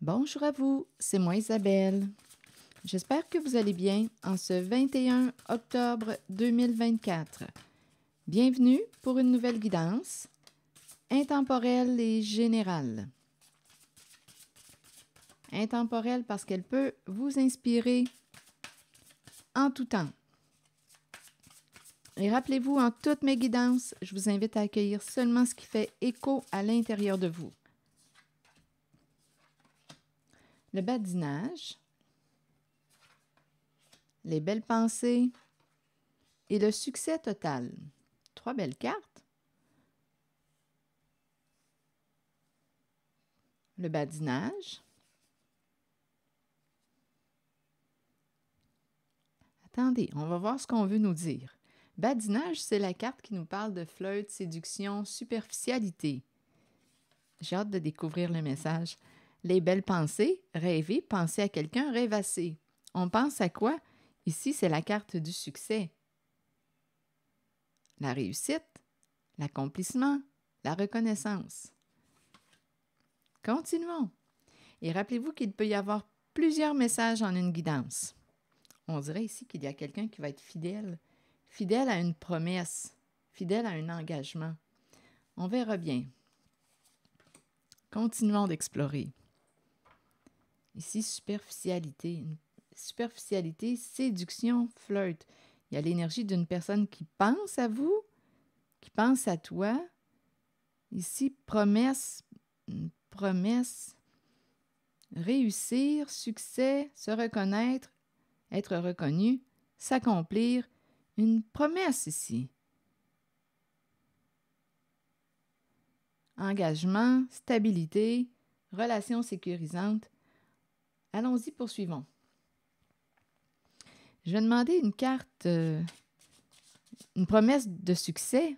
Bonjour à vous, c'est moi Isabelle. J'espère que vous allez bien en ce 21 octobre 2024. Bienvenue pour une nouvelle guidance intemporelle et générale. Intemporelle parce qu'elle peut vous inspirer en tout temps. Et rappelez-vous, en toutes mes guidances, je vous invite à accueillir seulement ce qui fait écho à l'intérieur de vous. Le badinage, les belles pensées et le succès total. 3 belles cartes. Le badinage. Attendez, on va voir ce qu'on veut nous dire. Badinage, c'est la carte qui nous parle de flirt, séduction, superficialité. J'ai hâte de découvrir le message. Les belles pensées, rêver, penser à quelqu'un, rêvasser. On pense à quoi? Ici, c'est la carte du succès. La réussite, l'accomplissement, la reconnaissance. Continuons. Et rappelez-vous qu'il peut y avoir plusieurs messages en une guidance. On dirait ici qu'il y a quelqu'un qui va être fidèle, fidèle à une promesse, fidèle à un engagement. On verra bien. Continuons d'explorer. Ici, superficialité. Superficialité, séduction, flirt. Il y a l'énergie d'une personne qui pense à vous, qui pense à toi. Ici, promesse, réussir, succès, se reconnaître, être reconnu, s'accomplir. Une promesse ici. Engagement, stabilité, relations sécurisantes. Allons-y, poursuivons. Je vais demander une carte, une promesse de succès.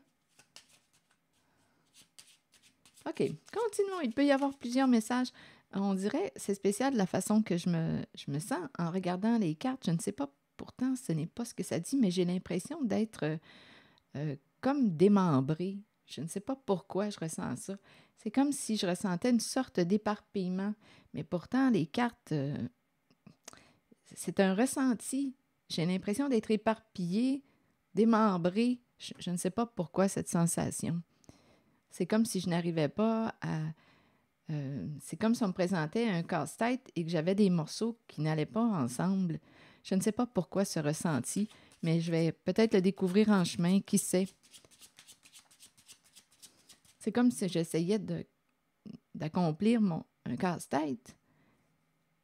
OK, continuons. Il peut y avoir plusieurs messages. On dirait, c'est spécial de la façon que je me sens en regardant les cartes. Je ne sais pas, pourtant, ce n'est pas ce que ça dit, mais j'ai l'impression d'être comme démembrée. Je ne sais pas pourquoi je ressens ça. C'est comme si je ressentais une sorte d'éparpillement. Mais pourtant, les cartes, c'est un ressenti. J'ai l'impression d'être éparpillée, démembrée. Je ne sais pas pourquoi cette sensation. C'est comme si je n'arrivais pas à... c'est comme si on me présentait un casse-tête et que j'avais des morceaux qui n'allaient pas ensemble. Je ne sais pas pourquoi ce ressenti, mais je vais peut-être le découvrir en chemin, qui sait. C'est comme si j'essayais d'accomplir un casse-tête,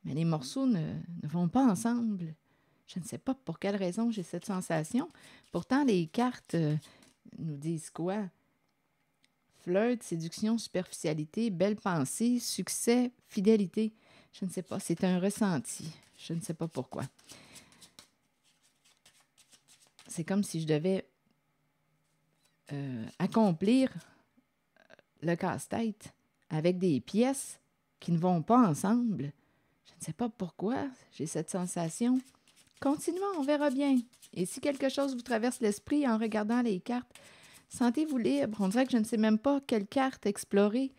mais les morceaux ne vont pas ensemble. Je ne sais pas pour quelle raison j'ai cette sensation. Pourtant, les cartes nous disent quoi? Flirt, séduction, superficialité, belle pensée, succès, fidélité. Je ne sais pas, c'est un ressenti. Je ne sais pas pourquoi. C'est comme si je devais accomplir le casse-tête avec des pièces qui ne vont pas ensemble. Je ne sais pas pourquoi j'ai cette sensation. Continuons, on verra bien. Et si quelque chose vous traverse l'esprit en regardant les cartes, sentez-vous libre. On dirait que je ne sais même pas quelle carte explorer.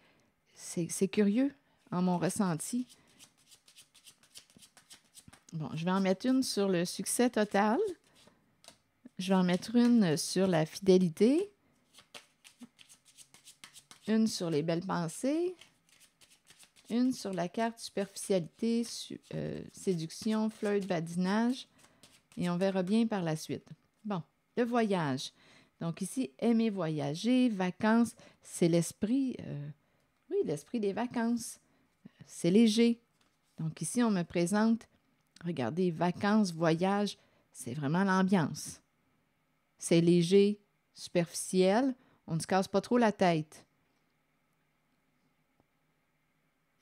C'est curieux en mon ressenti. Bon, je vais en mettre une sur le succès total. Je vais en mettre une sur la fidélité. Une sur les belles pensées. Une sur la carte superficialité, séduction, flirt, badinage. Et on verra bien par la suite. Bon, le voyage. Donc ici, aimer voyager, vacances, c'est l'esprit, oui, l'esprit des vacances. C'est léger. Donc ici, on me présente, regardez, vacances, voyage, c'est vraiment l'ambiance. C'est léger, superficiel, on ne se casse pas trop la tête.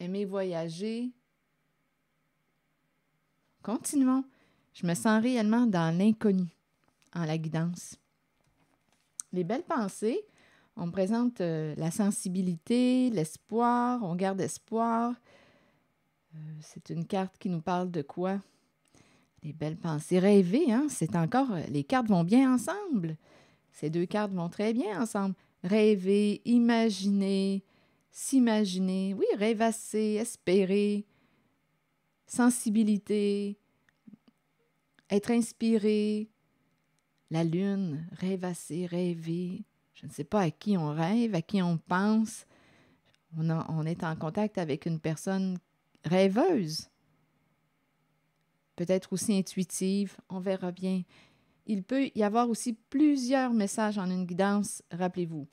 Aimer voyager. Continuons. Je me sens réellement dans l'inconnu, en la guidance. Les belles pensées, on me présente la sensibilité, l'espoir, on garde espoir. C'est une carte qui nous parle de quoi? Les belles pensées, rêver, hein? C'est encore, les cartes vont bien ensemble. Ces deux cartes vont très bien ensemble. Rêver, imaginer, s'imaginer, oui, rêvasser, espérer. sensibilité, être inspiré, la lune, rêvasser, rêver. Je ne sais pas à qui on rêve, à qui on pense. On est en contact avec une personne rêveuse, peut-être aussi intuitive, on verra bien. Il peut y avoir aussi plusieurs messages en une guidance, rappelez-vous.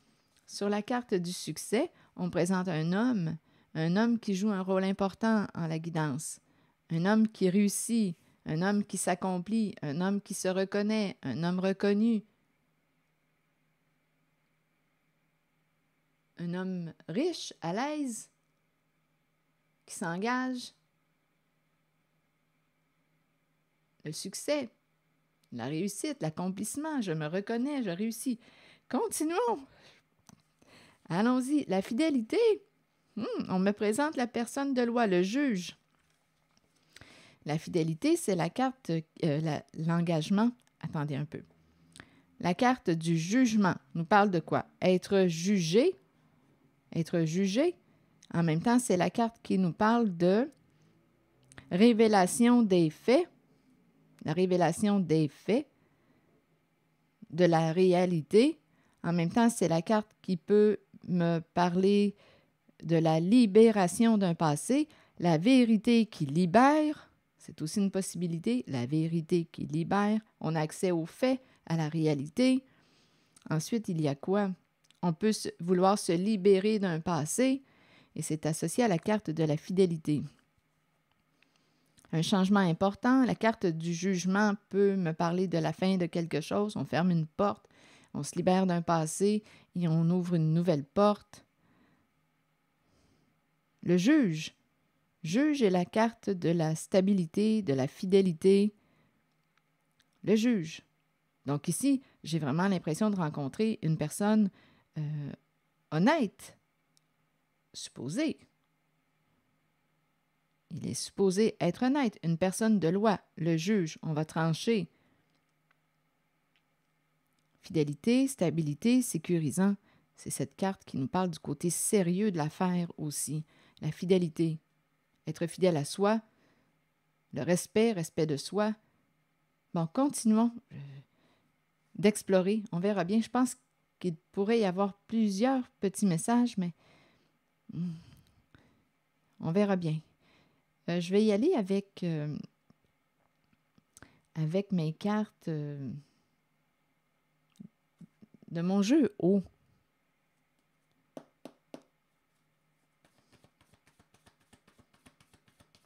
Sur la carte du succès, on présente un homme qui joue un rôle important en la guidance, un homme qui réussit, un homme qui s'accomplit, un homme qui se reconnaît, un homme reconnu, un homme riche, à l'aise, qui s'engage. Le succès, la réussite, l'accomplissement, je me reconnais, je réussis. Continuons. Allons-y. La fidélité. On me présente la personne de loi, le juge. La fidélité, c'est la carte, l'engagement. Attendez un peu. La carte du jugement nous parle de quoi? Être jugé. Être jugé. En même temps, c'est la carte qui nous parle de révélation des faits. La révélation des faits, de la réalité. En même temps, c'est la carte qui peut me parler de la libération d'un passé, la vérité qui libère, c'est aussi une possibilité, la vérité qui libère, on a accès aux faits, à la réalité. Ensuite, il y a quoi? On peut vouloir se libérer d'un passé et c'est associé à la carte de la fidélité. Un changement important, la carte du jugement peut me parler de la fin de quelque chose. On ferme une porte, on se libère d'un passé et on ouvre une nouvelle porte. Le juge. Juge est la carte de la stabilité, de la fidélité. Le juge. Donc ici, j'ai vraiment l'impression de rencontrer une personne honnête, supposée. Il est supposé être honnête, une personne de loi, le juge, on va trancher. Fidélité, stabilité, sécurisant, c'est cette carte qui nous parle du côté sérieux de l'affaire aussi. La fidélité, être fidèle à soi, le respect, respect de soi. Bon, continuons d'explorer, on verra bien. Je pense qu'il pourrait y avoir plusieurs petits messages, mais on verra bien. Je vais y aller avec mes cartes de mon jeu haut.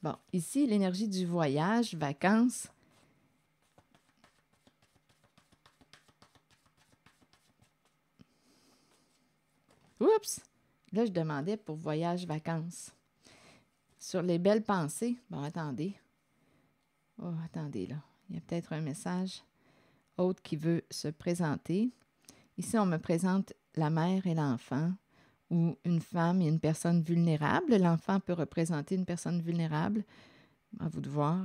Bon, ici, l'énergie du voyage, vacances. Oups! Là, je demandais pour voyage, vacances. Sur les belles pensées. Bon, attendez. Oh, attendez, là. Il y a peut-être un message autre qui veut se présenter. Ici, on me présente la mère et l'enfant, ou une femme et une personne vulnérable. L'enfant peut représenter une personne vulnérable. À vous de voir.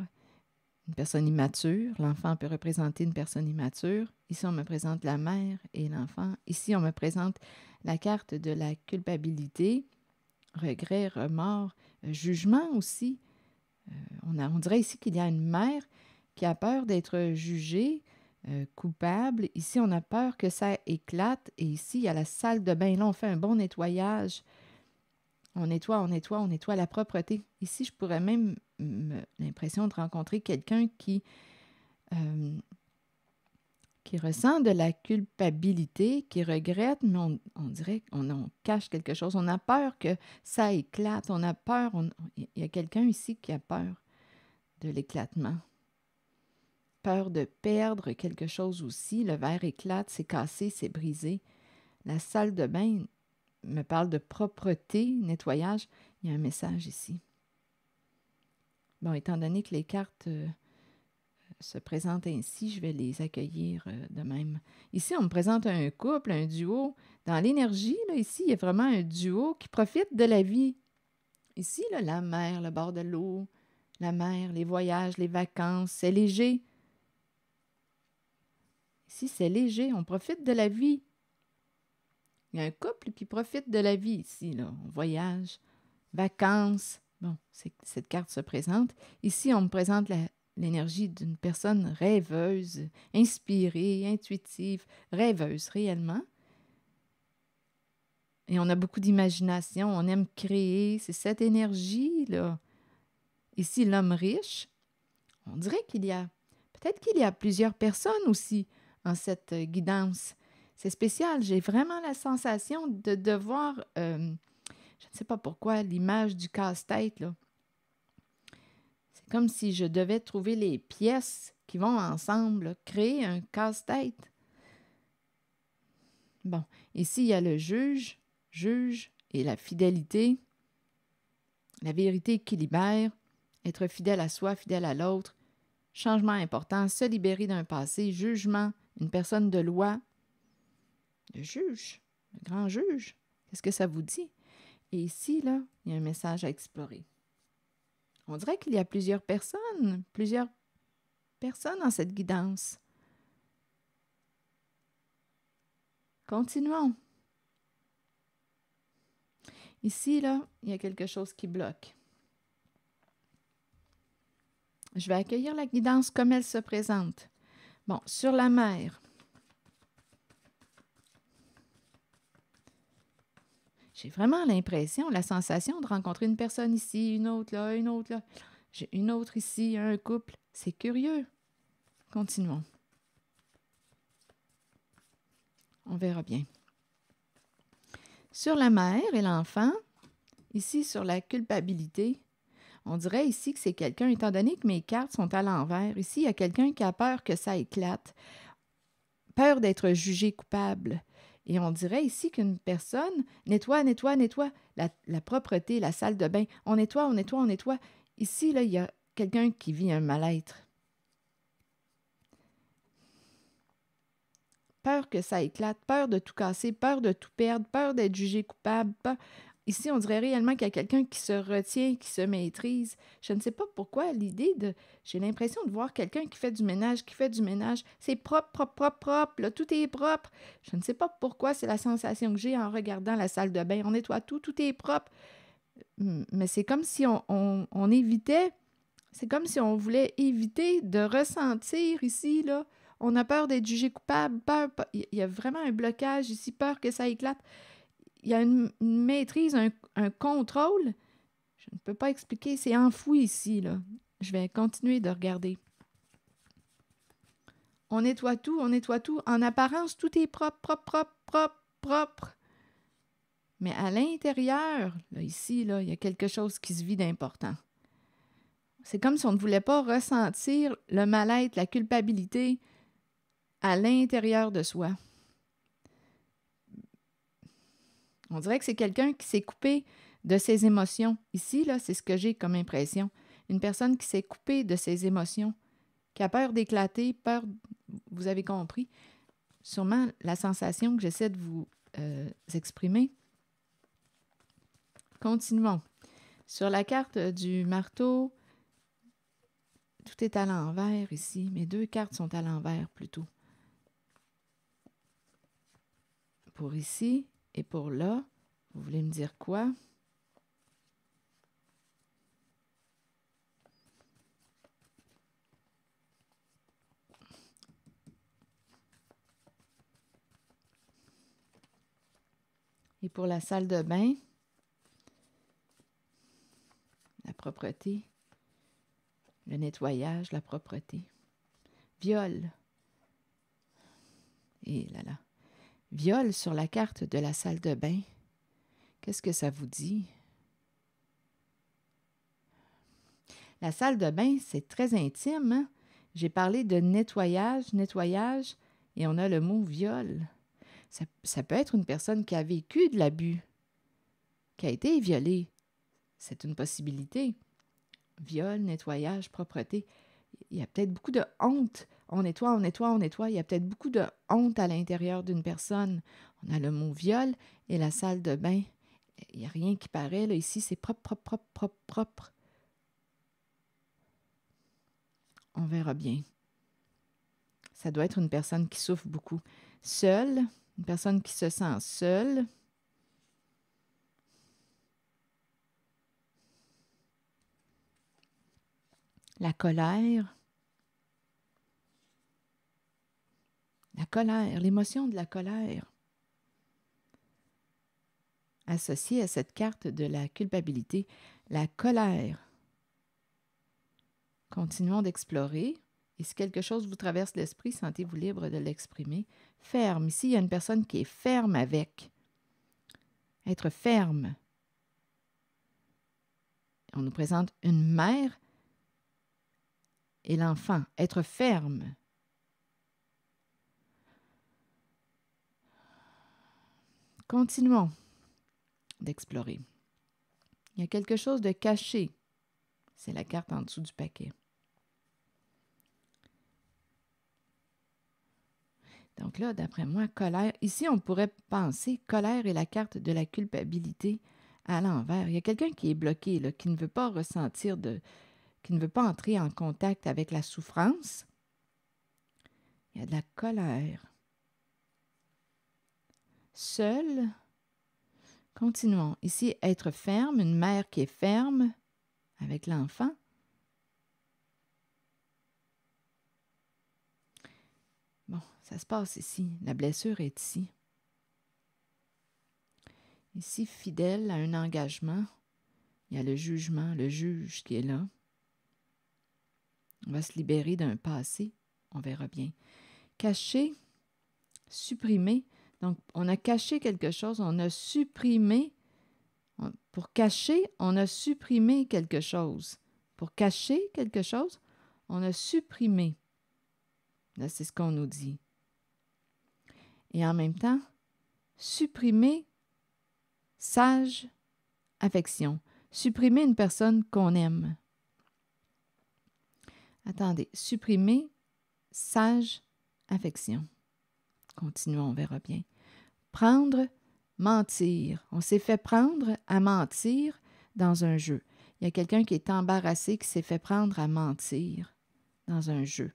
Une personne immature. L'enfant peut représenter une personne immature. Ici, on me présente la mère et l'enfant. Ici, on me présente la carte de la culpabilité, regret, remords, jugement aussi. On dirait ici qu'il y a une mère qui a peur d'être jugée, coupable. Ici, on a peur que ça éclate. Et ici, il y a la salle de bain. Là, on fait un bon nettoyage. On nettoie la propreté. Ici, je pourrais même l'impression de rencontrer quelqu'un qui ressent de la culpabilité, qui regrette, mais on dirait qu'on cache quelque chose. On a peur que ça éclate. On a peur. Il y a quelqu'un ici qui a peur de l'éclatement. Peur de perdre quelque chose aussi. Le verre éclate, c'est cassé, c'est brisé. La salle de bain me parle de propreté, nettoyage. Il y a un message ici. Bon, étant donné que les cartes se présentent ainsi, je vais les accueillir de même. Ici, on me présente un couple, un duo. Dans l'énergie, là, ici, il y a vraiment un duo qui profite de la vie. Ici, là, la mer, le bord de l'eau, la mer, les voyages, les vacances, c'est léger. Ici, c'est léger, on profite de la vie. Il y a un couple qui profite de la vie ici, là. On voyage, vacances. Bon, cette carte se présente. Ici, on me présente l'énergie d'une personne rêveuse, inspirée, intuitive, rêveuse réellement. Et on a beaucoup d'imagination, on aime créer. C'est cette énergie-là. Ici, l'homme riche, on dirait peut-être qu'il y a plusieurs personnes aussi en cette guidance. C'est spécial, j'ai vraiment la sensation de devoir, je ne sais pas pourquoi, l'image du casse-tête, là. C'est comme si je devais trouver les pièces qui vont ensemble, là, créer un casse-tête. Bon, ici, il y a le juge et la fidélité, la vérité qui libère, être fidèle à soi, fidèle à l'autre, changement important, se libérer d'un passé, jugement, une personne de loi, le juge, le grand juge. Qu'est-ce que ça vous dit? Et ici, là, il y a un message à explorer. On dirait qu'il y a plusieurs personnes dans cette guidance. Continuons. Ici, là, il y a quelque chose qui bloque. Je vais accueillir la guidance comme elle se présente. Bon, sur la mer. J'ai vraiment l'impression, la sensation de rencontrer une personne ici, une autre là, une autre là. J'ai une autre ici, un couple. C'est curieux. Continuons. On verra bien. Sur la mère et l'enfant, ici sur la culpabilité, on dirait ici que c'est quelqu'un, étant donné que mes cartes sont à l'envers, ici il y a quelqu'un qui a peur que ça éclate, peur d'être jugé coupable. Et on dirait ici qu'une personne nettoie la propreté, la salle de bain. On nettoie. Ici, là, il y a quelqu'un qui vit un mal-être. Peur que ça éclate, peur de tout casser, peur de tout perdre, peur d'être jugé coupable. Ici, on dirait réellement qu'il y a quelqu'un qui se retient, qui se maîtrise. Je ne sais pas pourquoi l'idée de... J'ai l'impression de voir quelqu'un qui fait du ménage. C'est propre, là, tout est propre. Je ne sais pas pourquoi, c'est la sensation que j'ai en regardant la salle de bain. On nettoie tout est propre. Mais c'est comme si on évitait... C'est comme si on voulait éviter de ressentir ici, là. On a peur d'être jugé coupable, il y a vraiment un blocage ici, peur que ça éclate. Il y a une maîtrise, un contrôle. Je ne peux pas expliquer, c'est enfoui ici, là. Je vais continuer de regarder. On nettoie tout. En apparence, tout est propre. Mais à l'intérieur, là, ici, là, il y a quelque chose qui se vit d'important. C'est comme si on ne voulait pas ressentir le mal-être, la culpabilité à l'intérieur de soi. On dirait que c'est quelqu'un qui s'est coupé de ses émotions. Ici, là, c'est ce que j'ai comme impression. Une personne qui s'est coupée de ses émotions, qui a peur d'éclater, vous avez compris, sûrement la sensation que j'essaie de vous exprimer. Continuons. Sur la carte du marteau, tout est à l'envers ici. Mes deux cartes sont à l'envers plutôt. Pour ici et pour là, vous voulez me dire quoi? Et pour la salle de bain, la propreté, le nettoyage, la propreté. Viol. Et là là. Viol sur la carte de la salle de bain. Qu'est-ce que ça vous dit? La salle de bain, c'est très intime, hein? J'ai parlé de nettoyage, et on a le mot viol. Ça peut être une personne qui a vécu de l'abus, qui a été violée. C'est une possibilité. Viol, nettoyage, propreté. Il y a peut-être beaucoup de honte. On nettoie. Il y a peut-être beaucoup de honte à l'intérieur d'une personne. On a le mot viol et la salle de bain. Il n'y a rien qui paraît. Là, ici, c'est propre. On verra bien. Ça doit être une personne qui souffre beaucoup. Seule, une personne qui se sent seule. La colère, l'émotion de la colère, associée à cette carte de la culpabilité, la colère. Continuons d'explorer. Et si quelque chose vous traverse l'esprit, sentez-vous libre de l'exprimer. Ferme. Ici, il y a une personne qui est ferme avec. Être ferme. On nous présente une mère et l'enfant. Être ferme. Continuons d'explorer. Il y a quelque chose de caché. C'est la carte en dessous du paquet. Donc là, d'après moi, colère. Ici, on pourrait penser colère et la carte de la culpabilité à l'envers. Il y a quelqu'un qui est bloqué, là, qui ne veut pas ressentir qui ne veut pas entrer en contact avec la souffrance. Il y a de la colère. Seul. Continuons. Ici, être ferme, une mère qui est ferme avec l'enfant. Bon, ça se passe ici. La blessure est ici. Ici, fidèle à un engagement, il y a le jugement, le juge qui est là. On va se libérer d'un passé, on verra bien. Cacher, supprimer. Donc, on a caché quelque chose, on a supprimé. Pour cacher, on a supprimé quelque chose. Pour cacher quelque chose, on a supprimé. Là, c'est ce qu'on nous dit. Et en même temps, supprimer sage affection. Supprimer une personne qu'on aime. Attendez, supprimer sage affection. Continuons, on verra bien. Prendre, mentir. On s'est fait prendre à mentir dans un jeu. Il y a quelqu'un qui est embarrassé, qui s'est fait prendre à mentir dans un jeu.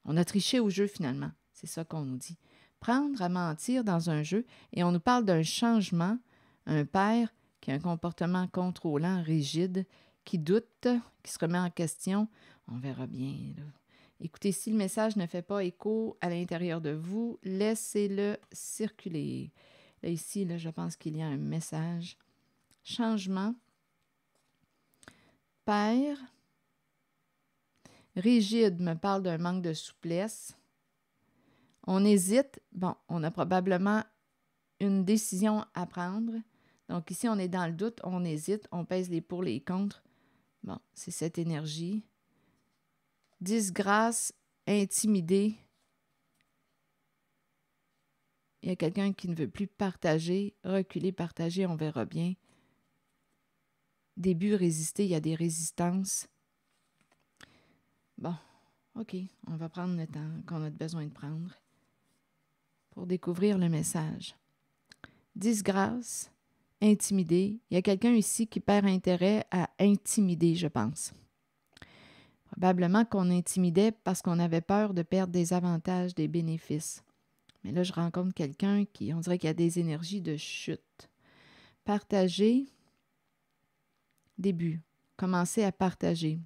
On a triché au jeu finalement. C'est ça qu'on nous dit. Prendre à mentir dans un jeu. Et on nous parle d'un changement. Un père qui a un comportement contrôlant, rigide, qui doute, qui se remet en question. On verra bien, là. Écoutez, si le message ne fait pas écho à l'intérieur de vous, laissez-le circuler. Là, ici, là, je pense qu'il y a un message. Changement. Père. Rigide me parle d'un manque de souplesse. On hésite. Bon, on a probablement une décision à prendre. Donc ici, on est dans le doute, on hésite, on pèse les pour, les contre. Bon, c'est cette énergie. Disgrâce, intimidé. Il y a quelqu'un qui ne veut plus partager, reculer, partager, on verra bien. Début, résister, il y a des résistances. Bon, OK, on va prendre le temps qu'on a besoin de prendre pour découvrir le message. Disgrâce, intimidé. Il y a quelqu'un ici qui perd intérêt à intimider, je pense. Probablement qu'on intimidait parce qu'on avait peur de perdre des avantages, des bénéfices. Mais là, je rencontre quelqu'un qui, on dirait qu'il y a des énergies de chute. Partager, début. Commencer à partager.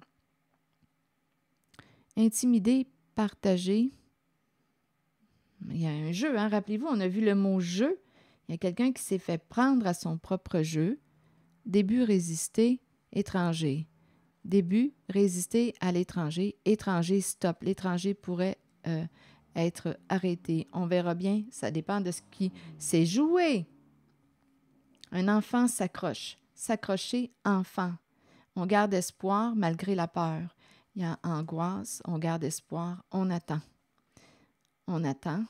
Intimider, partager. Il y a un jeu, hein? Rappelez-vous, on a vu le mot jeu. Il y a quelqu'un qui s'est fait prendre à son propre jeu. Début, résister, étranger. Début, résister à l'étranger. Étranger, stop. L'étranger pourrait être arrêté. On verra bien, ça dépend de ce qui s'est joué. Un enfant s'accroche. S'accrocher, enfant. On garde espoir malgré la peur. Il y a angoisse, on garde espoir, on attend. On attend.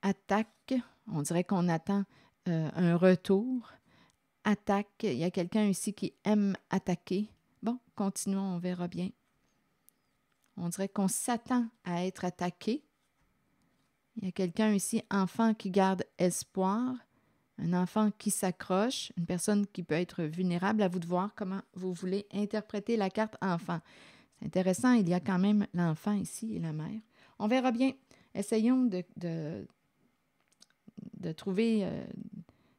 Attaque, on dirait qu'on attend un retour. Attaque, il y a quelqu'un ici qui aime attaquer. Bon, continuons, on verra bien. On dirait qu'on s'attend à être attaqué. Il y a quelqu'un ici, enfant qui garde espoir, un enfant qui s'accroche, une personne qui peut être vulnérable. À vous de voir comment vous voulez interpréter la carte enfant. C'est intéressant, il y a quand même l'enfant ici et la mère. On verra bien. Essayons de trouver,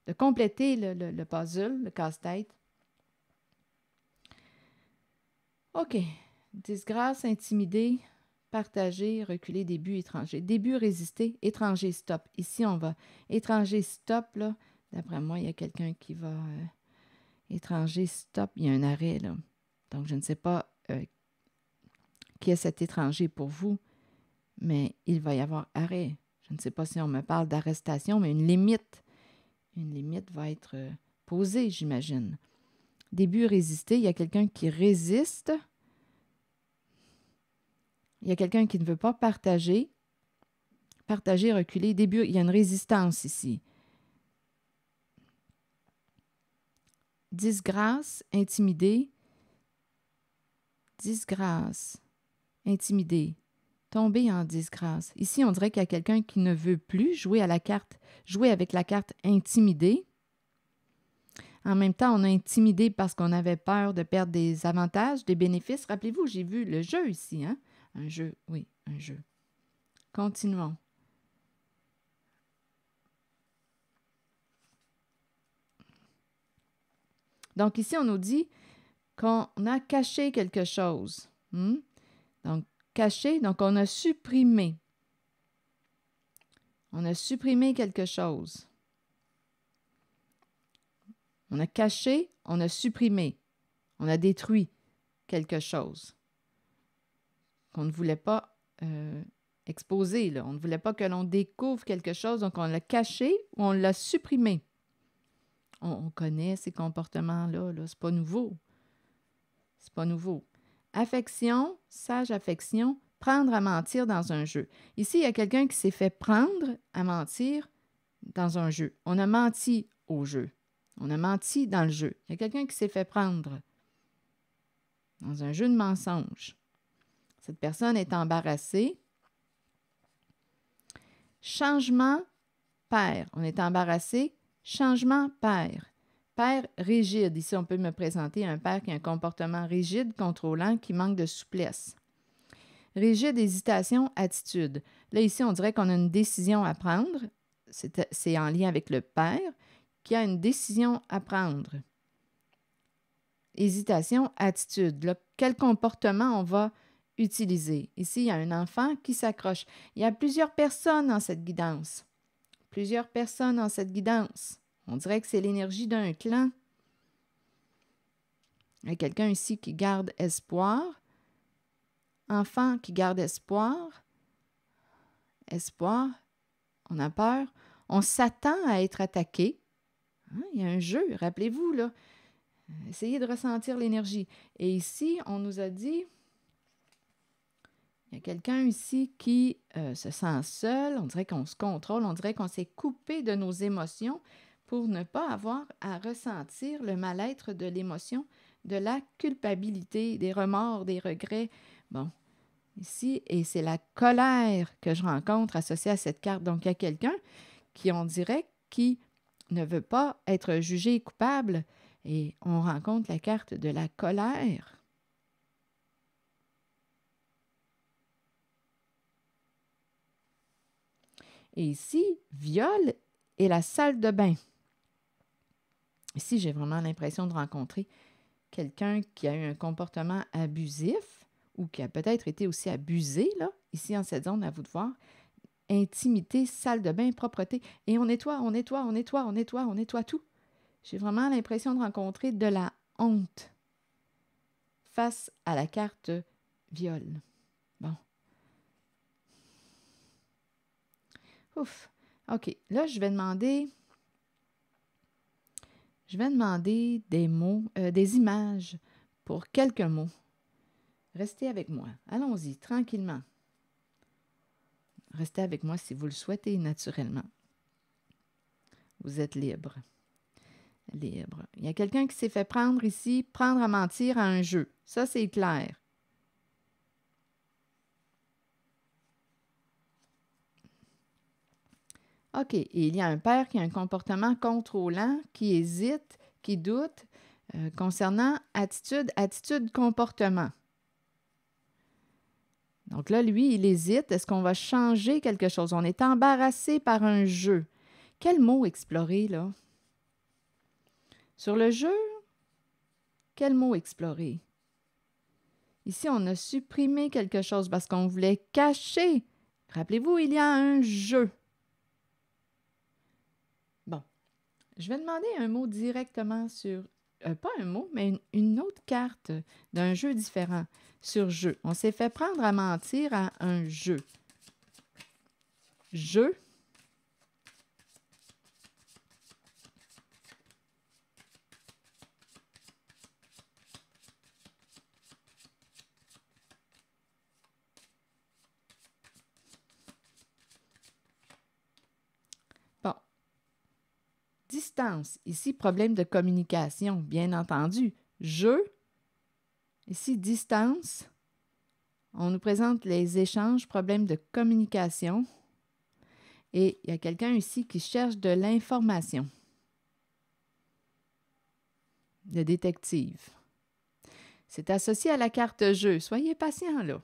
de compléter le puzzle, le casse-tête. OK. Disgrâce, intimider, partager, reculer, début, étranger. Début, résister, étranger, stop. Ici, on va. Étranger, stop, là. D'après moi, il y a quelqu'un qui va. Étranger, stop. Il y a un arrêt, là. Donc, je ne sais pas qui est cet étranger pour vous, mais il va y avoir arrêt. Je ne sais pas si on me parle d'arrestation, mais une limite. Une limite va être posée, j'imagine. Début, résister. Il y a quelqu'un qui résiste. Il y a quelqu'un qui ne veut pas partager. Partager, reculer. Début, il y a une résistance ici. Disgrâce, intimider. Disgrâce, intimider. Tomber en disgrâce. Ici, on dirait qu'il y a quelqu'un qui ne veut plus jouer avec la carte intimider. En même temps, on a intimidé parce qu'on avait peur de perdre des avantages, des bénéfices. Rappelez-vous, j'ai vu le jeu ici, hein? Un jeu, oui, un jeu. Continuons. Donc ici, on nous dit qu'on a caché quelque chose. Donc, caché, donc on a supprimé. On a supprimé quelque chose. On a caché, on a supprimé. On a détruit quelque chose qu'on ne voulait pas exposer. Là. On ne voulait pas que l'on découvre quelque chose, donc on l'a caché ou on l'a supprimé. On connaît ces comportements-là, là. C'est pas nouveau. C'est pas nouveau. Affection, sage affection, prendre à mentir dans un jeu. Ici, il y a quelqu'un qui s'est fait prendre à mentir dans un jeu. On a menti au jeu. On a menti dans le jeu. Il y a quelqu'un qui s'est fait prendre dans un jeu de mensonges. Cette personne est embarrassée. Changement, père. On est embarrassé. Changement, père. Père rigide. Ici, on peut me présenter un père qui a un comportement rigide, contrôlant, qui manque de souplesse. Rigide, hésitation, attitude. Là, ici, on dirait qu'on a une décision à prendre. C'est en lien avec le père qui a une décision à prendre. Hésitation, attitude. Là, quel comportement on va utiliser? Ici, il y a un enfant qui s'accroche. Il y a plusieurs personnes dans cette guidance. Plusieurs personnes dans cette guidance. On dirait que c'est l'énergie d'un clan. Il y a quelqu'un ici qui garde espoir. Enfant qui garde espoir. Espoir. On a peur. On s'attend à être attaqué. Il y a un jeu, rappelez-vous, là. Essayez de ressentir l'énergie. Et ici, on nous a dit, il y a quelqu'un ici qui se sent seul, on dirait qu'on se contrôle, on dirait qu'on s'est coupé de nos émotions pour ne pas avoir à ressentir le mal-être de l'émotion, de la culpabilité, des remords, des regrets. Bon, ici, et c'est la colère que je rencontre associée à cette carte. Donc, il y a quelqu'un qui, on dirait, qui ne veut pas être jugé coupable. Et on rencontre la carte de la colère. Et ici, viol et la salle de bain. Ici, j'ai vraiment l'impression de rencontrer quelqu'un qui a eu un comportement abusif ou qui a peut-être été aussi abusé, là, ici en cette zone, à vous de voir. Intimité, salle de bain, propreté. Et on nettoie, on nettoie, on nettoie, on nettoie, on nettoie tout. J'ai vraiment l'impression de rencontrer de la honte face à la carte viol. Bon. Ouf. OK. Là, je vais demander des mots, des images pour quelques mots. Restez avec moi. Allons-y, tranquillement. Restez avec moi si vous le souhaitez, naturellement. Vous êtes libre. Libre. Il y a quelqu'un qui s'est fait prendre ici, prendre à mentir à un jeu. Ça, c'est clair. OK. Et il y a un père qui a un comportement contrôlant, qui hésite, qui doute concernant attitude, comportement. Donc là, lui, il hésite. Est-ce qu'on va changer quelque chose? On est embarrassé par un jeu. Quel mot explorer, là? Sur le jeu, quel mot explorer? Ici, on a supprimé quelque chose parce qu'on voulait cacher. Rappelez-vous, il y a un jeu. Bon, je vais demander un mot directement sur... pas un mot, mais une autre carte d'un jeu différent sur jeu. On s'est fait prendre à mentir à un jeu. Jeu. Bon. Distance. Ici, problème de communication, bien entendu. Jeu. Ici, distance. On nous présente les échanges, problèmes de communication. Et il y a quelqu'un ici qui cherche de l'information. Le détective. C'est associé à la carte jeu. Soyez patient, là.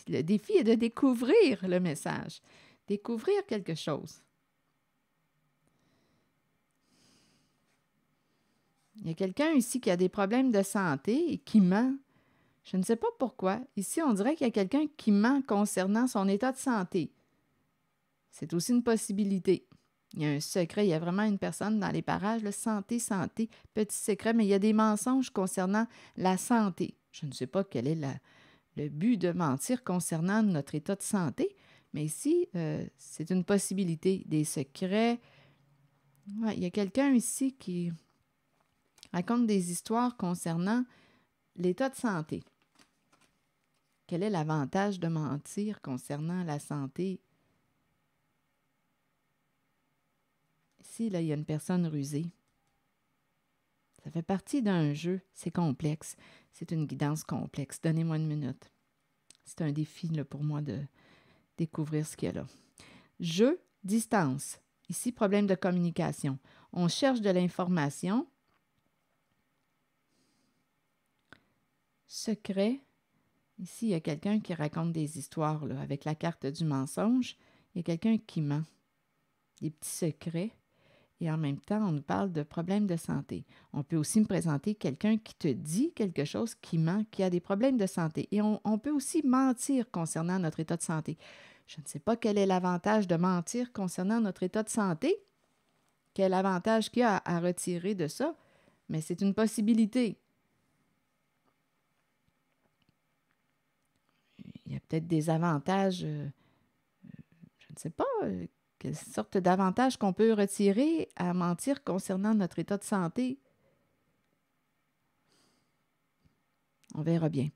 Le défi est de découvrir le message. Découvrir quelque chose. Il y a quelqu'un ici qui a des problèmes de santé et qui ment. Je ne sais pas pourquoi. Ici, on dirait qu'il y a quelqu'un qui ment concernant son état de santé. C'est aussi une possibilité. Il y a un secret, il y a vraiment une personne dans les parages, là, santé, santé, petit secret, mais il y a des mensonges concernant la santé. Je ne sais pas quel est le but de mentir concernant notre état de santé, mais ici, c'est une possibilité. Des secrets. Ouais, il y a quelqu'un ici qui raconte des histoires concernant l'état de santé. Quel est l'avantage de mentir concernant la santé? Ici, là, il y a une personne rusée. Ça fait partie d'un jeu. C'est complexe. C'est une guidance complexe. Donnez-moi une minute. C'est un défi là, pour moi de découvrir ce qu'il y a là. Jeu, distance. Ici, problème de communication. On cherche de l'information. Secret. Ici, il y a quelqu'un qui raconte des histoires là, avec la carte du mensonge. Il y a quelqu'un qui ment. Des petits secrets. Et en même temps, on nous parle de problèmes de santé. On peut aussi me présenter quelqu'un qui te dit quelque chose, qui ment, qui a des problèmes de santé. Et on peut aussi mentir concernant notre état de santé. Je ne sais pas quel est l'avantage de mentir concernant notre état de santé. Quel avantage qu'il y a à retirer de ça. Mais c'est une possibilité. Il y a peut-être des avantages, je ne sais pas, quelle sorte d'avantages qu'on peut retirer à mentir concernant notre état de santé. On verra bien.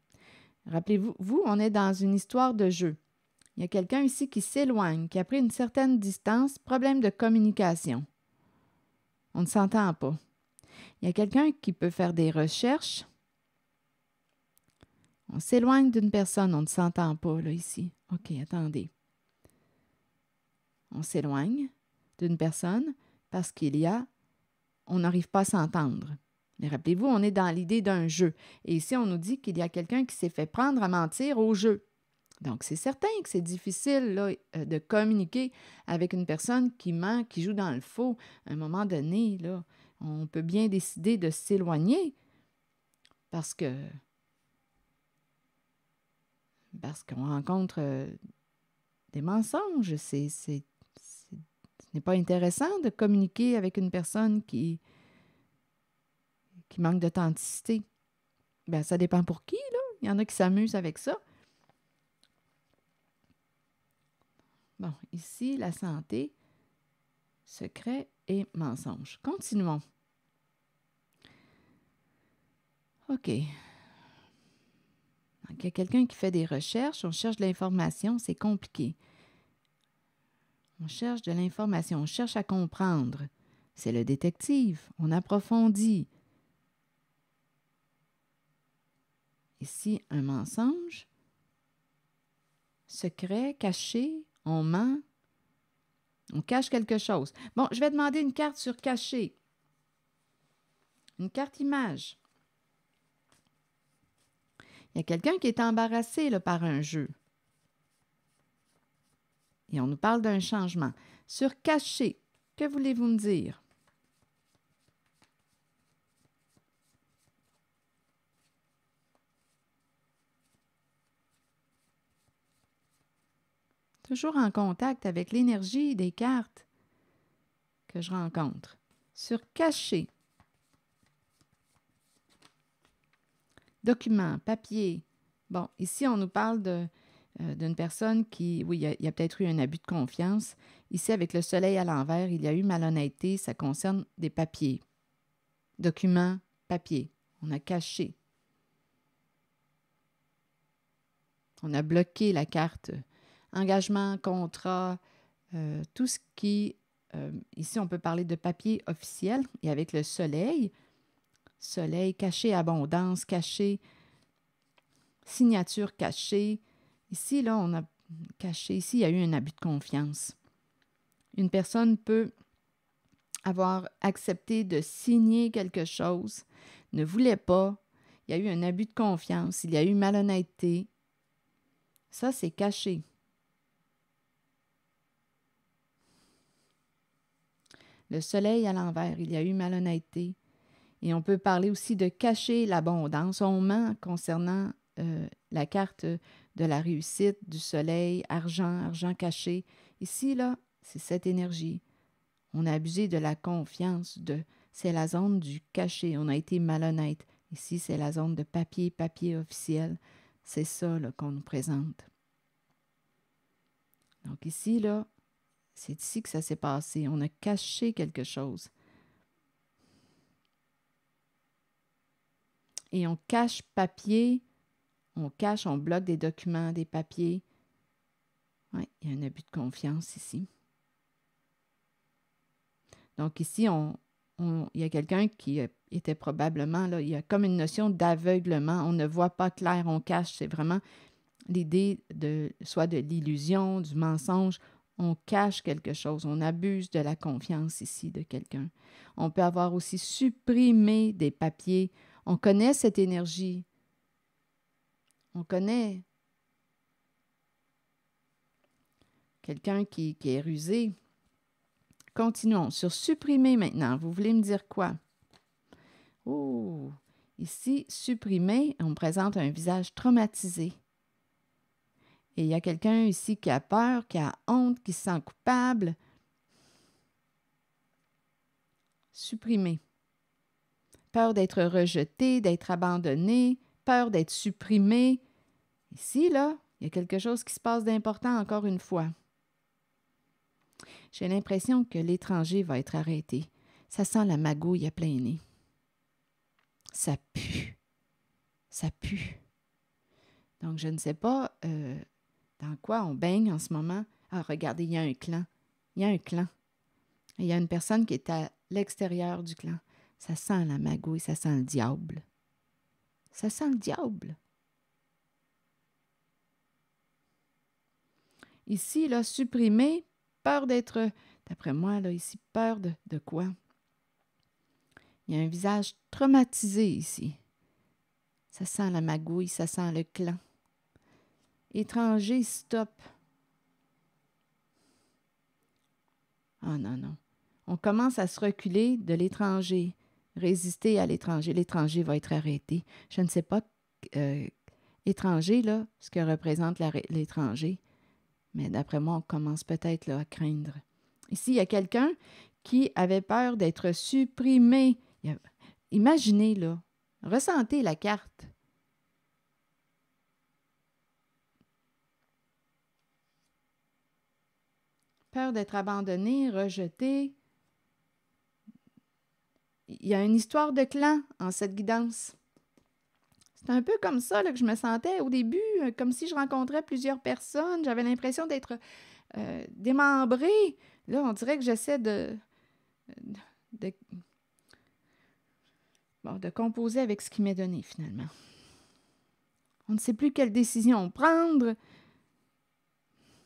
Rappelez-vous, on est dans une histoire de jeu. Il y a quelqu'un ici qui s'éloigne, qui a pris une certaine distance, problème de communication. On ne s'entend pas. Il y a quelqu'un qui peut faire des recherches. On s'éloigne d'une personne, on ne s'entend pas là ici. OK, attendez. On s'éloigne d'une personne parce on n'arrive pas à s'entendre. Mais rappelez-vous, on est dans l'idée d'un jeu. Et ici, on nous dit qu'il y a quelqu'un qui s'est fait prendre à mentir au jeu. Donc, c'est certain que c'est difficile là, de communiquer avec une personne qui ment, qui joue dans le faux. À un moment donné, là, on peut bien décider de s'éloigner parce qu'on rencontre des mensonges. Ce n'est pas intéressant de communiquer avec une personne qui manque d'authenticité. Bien, ça dépend pour qui, là. Il y en a qui s'amusent avec ça. Bon, ici, la santé, secret et mensonge. Continuons. OK. Donc, il y a quelqu'un qui fait des recherches, on cherche de l'information, c'est compliqué. On cherche de l'information, on cherche à comprendre. C'est le détective, on approfondit. Ici, un mensonge, secret, caché, on ment, on cache quelque chose. Bon, je vais demander une carte sur caché. Une carte image. Il y a quelqu'un qui est embarrassé là, par un jeu. Et on nous parle d'un changement. Sur caché, que voulez-vous me dire? Toujours en contact avec l'énergie des cartes que je rencontre. Sur caché, document, papier. Bon, ici, on nous parle d'une personne qui, oui, il y a peut-être eu un abus de confiance. Ici, avec le soleil à l'envers, il y a eu malhonnêteté. Ça concerne des papiers. Documents, papier. On a caché. On a bloqué la carte. Engagement, contrat, tout ce qui... ici, on peut parler de papier officiel. Et avec le soleil, caché, abondance, caché, signature cachée. Ici, là, on a caché. Ici, il y a eu un abus de confiance. Une personne peut avoir accepté de signer quelque chose, ne voulait pas. Il y a eu un abus de confiance. Il y a eu malhonnêteté. Ça, c'est caché. Le soleil à l'envers, il y a eu malhonnêteté. Et on peut parler aussi de cacher l'abondance. On ment concernant la carte de la réussite, du soleil, argent caché. Ici, là, c'est cette énergie. On a abusé de la confiance. C'est la zone du caché. On a été malhonnête. Ici, c'est la zone de papier officiel. C'est ça là, qu'on nous présente. Donc ici, là, c'est ici que ça s'est passé. On a caché quelque chose. Et on cache papier, on bloque des documents, des papiers. Oui, il y a un abus de confiance ici. Donc ici, il y a quelqu'un qui était probablement, là, il y a comme une notion d'aveuglement. On ne voit pas clair, on cache. C'est vraiment l'idée soit de l'illusion, du mensonge. On cache quelque chose, on abuse de la confiance ici de quelqu'un. On peut avoir aussi supprimé des papiers. On connaît cette énergie. On connaît quelqu'un qui est rusé. Continuons. Sur supprimer maintenant, vous voulez me dire quoi? Oh, ici, supprimer, on me présente un visage traumatisé. Et il y a quelqu'un ici qui a peur, qui a honte, qui se sent coupable. Supprimer. Peur d'être rejeté, d'être abandonné, peur d'être supprimé. Ici, là, il y a quelque chose qui se passe d'important encore une fois. J'ai l'impression que l'étranger va être arrêté. Ça sent la magouille à plein nez. Ça pue. Ça pue. Donc, je ne sais pas dans quoi on baigne en ce moment. Ah, regardez, il y a un clan. Il y a un clan. Il y a une personne qui est à l'extérieur du clan. Ça sent la magouille, ça sent le diable. Ça sent le diable. Ici, là, supprimer, peur d'être, d'après moi, là, ici, peur de quoi? Il y a un visage traumatisé ici. Ça sent la magouille, ça sent le clan. Étranger, stop. Ah non, non. On commence à se reculer de l'étranger, résister à l'étranger. L'étranger va être arrêté. Je ne sais pas, étranger, là, ce que représente l'étranger. Mais d'après moi, on commence peut-être là, à craindre. Ici, il y a quelqu'un qui avait peur d'être supprimé. Imaginez, là, ressentez la carte. Peur d'être abandonné, rejeté. Il y a une histoire de clan en cette guidance. C'est un peu comme ça là, que je me sentais au début, comme si je rencontrais plusieurs personnes. J'avais l'impression d'être démembrée. Là, on dirait que j'essaie de composer avec ce qui m'est donné, finalement. On ne sait plus quelle décision prendre.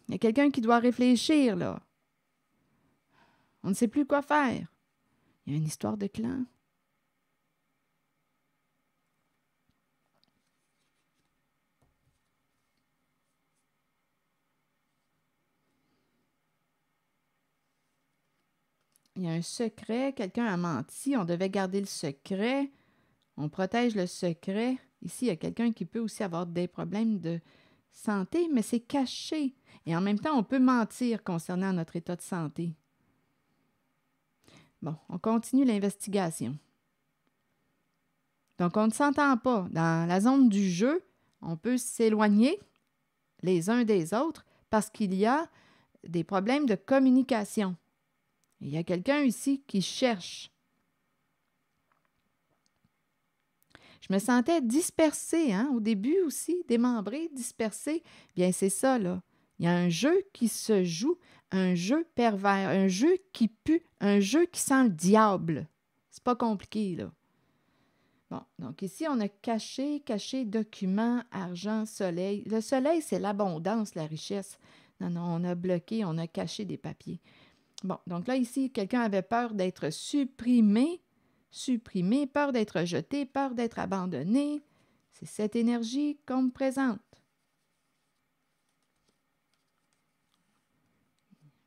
Il y a quelqu'un qui doit réfléchir, là. On ne sait plus quoi faire. Il y a une histoire de clan. Il y a un secret, quelqu'un a menti, on devait garder le secret, on protège le secret. Ici, il y a quelqu'un qui peut aussi avoir des problèmes de santé, mais c'est caché. Et en même temps, on peut mentir concernant notre état de santé. Bon, on continue l'investigation. Donc, on ne s'entend pas. Dans la zone du jeu, on peut s'éloigner les uns des autres parce qu'il y a des problèmes de communication. Il y a quelqu'un ici qui cherche. Je me sentais dispersée, au début aussi, démembrée, dispersée. Bien, c'est ça, là. Il y a un jeu qui se joue, un jeu pervers, un jeu qui pue, un jeu qui sent le diable. C'est pas compliqué, là. Bon, donc ici, on a caché, documents, argent, soleil. Le soleil, c'est l'abondance, la richesse. Non, non, on a bloqué, on a caché des papiers. Bon, donc là, ici, quelqu'un avait peur d'être supprimé, peur d'être rejeté, peur d'être abandonné. C'est cette énergie qu'on me présente.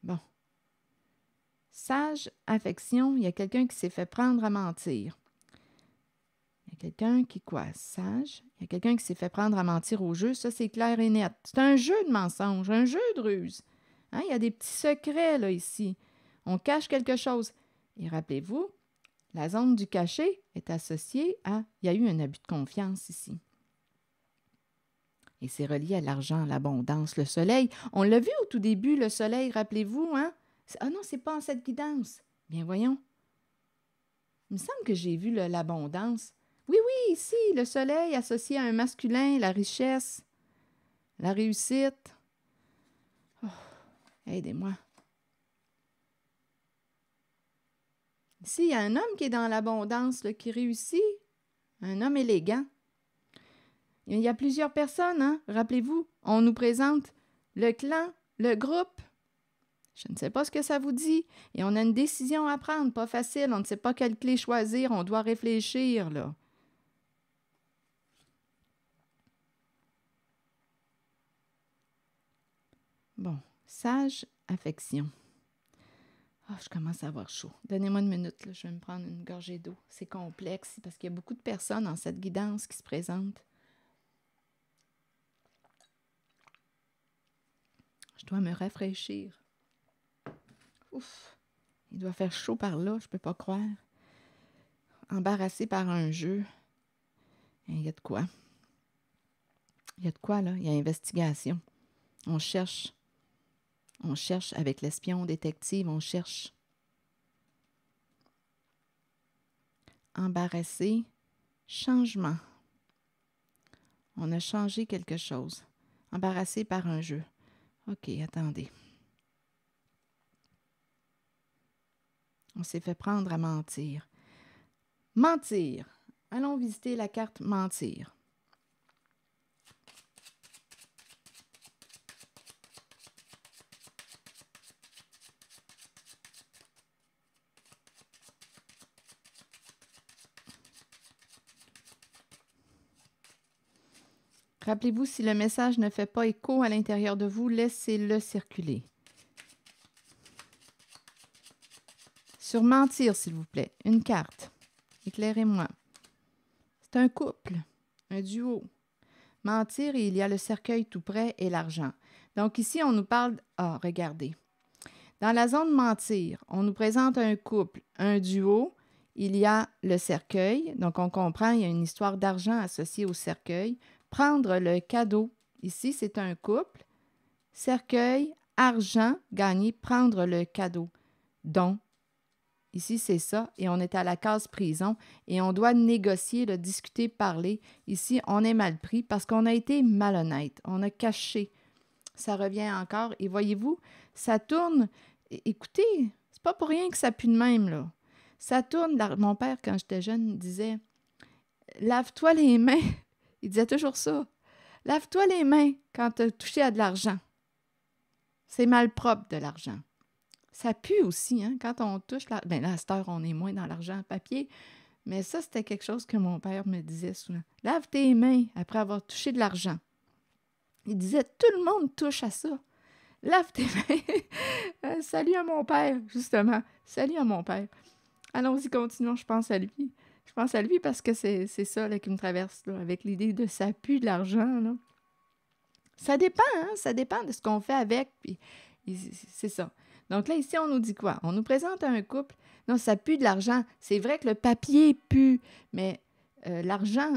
Bon. Sage, affection, il y a quelqu'un qui s'est fait prendre à mentir. Il y a quelqu'un qui, sage, il y a quelqu'un qui s'est fait prendre à mentir au jeu. Ça, c'est clair et net. C'est un jeu de mensonge, un jeu de ruse. Il y a des petits secrets, là, ici. On cache quelque chose. Et rappelez-vous, la zone du cachet est associée à... Il y a eu un abus de confiance ici. Et c'est relié à l'argent, l'abondance, le soleil. On l'a vu au tout début, le soleil, rappelez-vous, hein? Ah non, c'est pas en cette guidance. Bien, voyons. Il me semble que j'ai vu l'abondance. Oui, oui, ici, le soleil associé à un masculin, la richesse, la réussite. Oh, aidez-moi. Ici, il y a un homme qui est dans l'abondance, là, qui réussit. Un homme élégant. Il y a plusieurs personnes, hein? Rappelez-vous, on nous présente le clan, le groupe. Je ne sais pas ce que ça vous dit. Et on a une décision à prendre, pas facile. On ne sait pas quelle clé choisir. On doit réfléchir, là. Bon, sage, affection. Oh, je commence à avoir chaud. Donnez-moi une minute, là. Je vais me prendre une gorgée d'eau. C'est complexe parce qu'il y a beaucoup de personnes dans cette guidance qui se présentent. Je dois me rafraîchir. Ouf, il doit faire chaud par là, je peux pas croire. Embarrassé par un jeu. Il y a de quoi. Il y a de quoi, là? Il y a investigation. On cherche avec l'espion détective, on cherche. Embarrassé, changement. On a changé quelque chose. Embarrassé par un jeu. OK, attendez. On s'est fait prendre à mentir. Mentir. Allons visiter la carte mentir. Rappelez-vous, si le message ne fait pas écho à l'intérieur de vous, laissez-le circuler. Sur mentir, s'il vous plaît, une carte. Éclairez-moi. C'est un couple, un duo. Mentir, et il y a le cercueil tout près et l'argent. Donc ici, on nous parle... Ah, regardez. Dans la zone mentir, on nous présente un couple, un duo. Il y a le cercueil. Donc on comprend, il y a une histoire d'argent associée au cercueil. Prendre le cadeau. Ici, c'est un couple. Cercueil, argent, gagner, prendre le cadeau. Don. Ici, c'est ça. Et on est à la case prison. Et on doit négocier, discuter, parler. Ici, on est mal pris parce qu'on a été malhonnête. On a caché. Ça revient encore. Et voyez-vous, ça tourne. Écoutez, c'est pas pour rien que ça pue de même, là. Ça tourne. Mon père, quand j'étais jeune, disait « Lave-toi les mains. » Il disait toujours ça. « Lave-toi les mains quand tu as touché à de l'argent. » C'est malpropre de l'argent. Ça pue aussi, hein, quand on touche l'argent. Bien là, à cette heure, on est moins dans l'argent papier. Mais ça, c'était quelque chose que mon père me disait souvent. « Lave tes mains après avoir touché de l'argent. » Il disait « Tout le monde touche à ça. Lave tes mains. » Salut à mon père, justement. Salut à mon père. Allons-y, continuons. Je pense à lui. Je pense à lui parce que c'est ça là, qui me traverse, là, avec l'idée de ça pue de l'argent. Là. Ça dépend, hein? Ça dépend de ce qu'on fait avec, puis c'est ça. Donc là, ici, on nous dit quoi? On nous présente un couple. Non, ça pue de l'argent. C'est vrai que le papier pue, mais l'argent,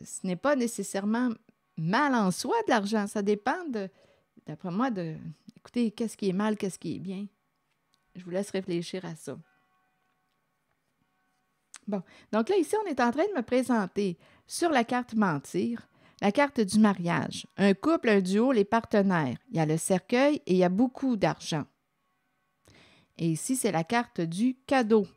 ce n'est pas nécessairement mal en soi de l'argent. Ça dépend d'après moi, écoutez, qu'est-ce qui est mal, qu'est-ce qui est bien. Je vous laisse réfléchir à ça. Bon, donc là, ici, on est en train de me présenter sur la carte mentir, la carte du mariage. Un couple, un duo, les partenaires. Il y a le cercueil et il y a beaucoup d'argent. Et ici, c'est la carte du cadeau.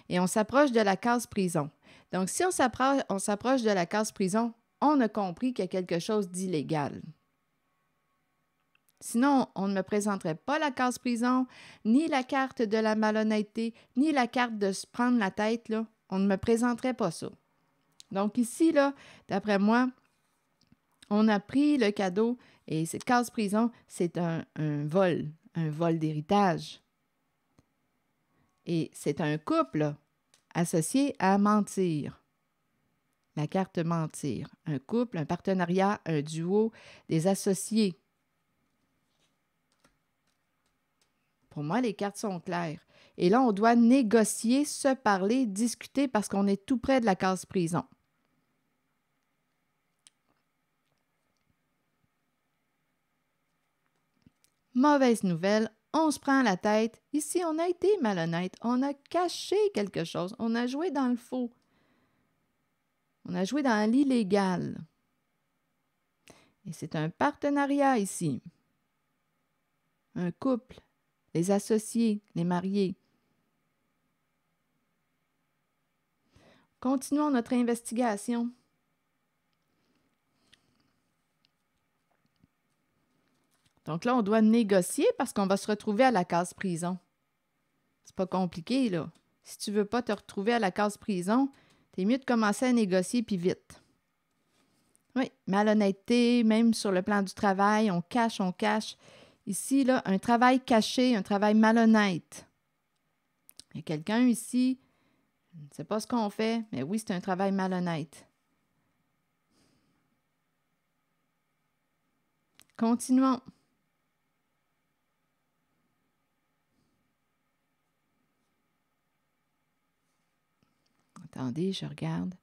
Et on s'approche de la case prison. Donc, si on s'approche de la case prison, on a compris qu'il y a quelque chose d'illégal. Sinon, on ne me présenterait pas la case prison, ni la carte de la malhonnêteté, ni la carte de se prendre la tête, là. On ne me présenterait pas ça. Donc ici, là, d'après moi, on a pris le cadeau et cette case prison, c'est un vol d'héritage. Et c'est un couple associé à mentir. La carte mentir. Un couple, un partenariat, un duo, des associés. Pour moi, les cartes sont claires. Et là, on doit négocier, se parler, discuter parce qu'on est tout près de la case prison. Mauvaise nouvelle, on se prend la tête. Ici, on a été malhonnête. On a caché quelque chose. On a joué dans le faux. On a joué dans l'illégal. Et c'est un partenariat ici. Un couple, les associés, les mariés. Continuons notre investigation. Donc là, on doit négocier parce qu'on va se retrouver à la case prison. C'est pas compliqué, là. Si tu veux pas te retrouver à la case prison, t'es mieux de commencer à négocier puis vite. Oui, malhonnêteté, même sur le plan du travail, on cache, on cache. Ici, là, un travail caché, un travail malhonnête. Il y a quelqu'un ici, je ne sais pas ce qu'on fait, mais oui, c'est un travail malhonnête. Continuons. Attendez, je regarde.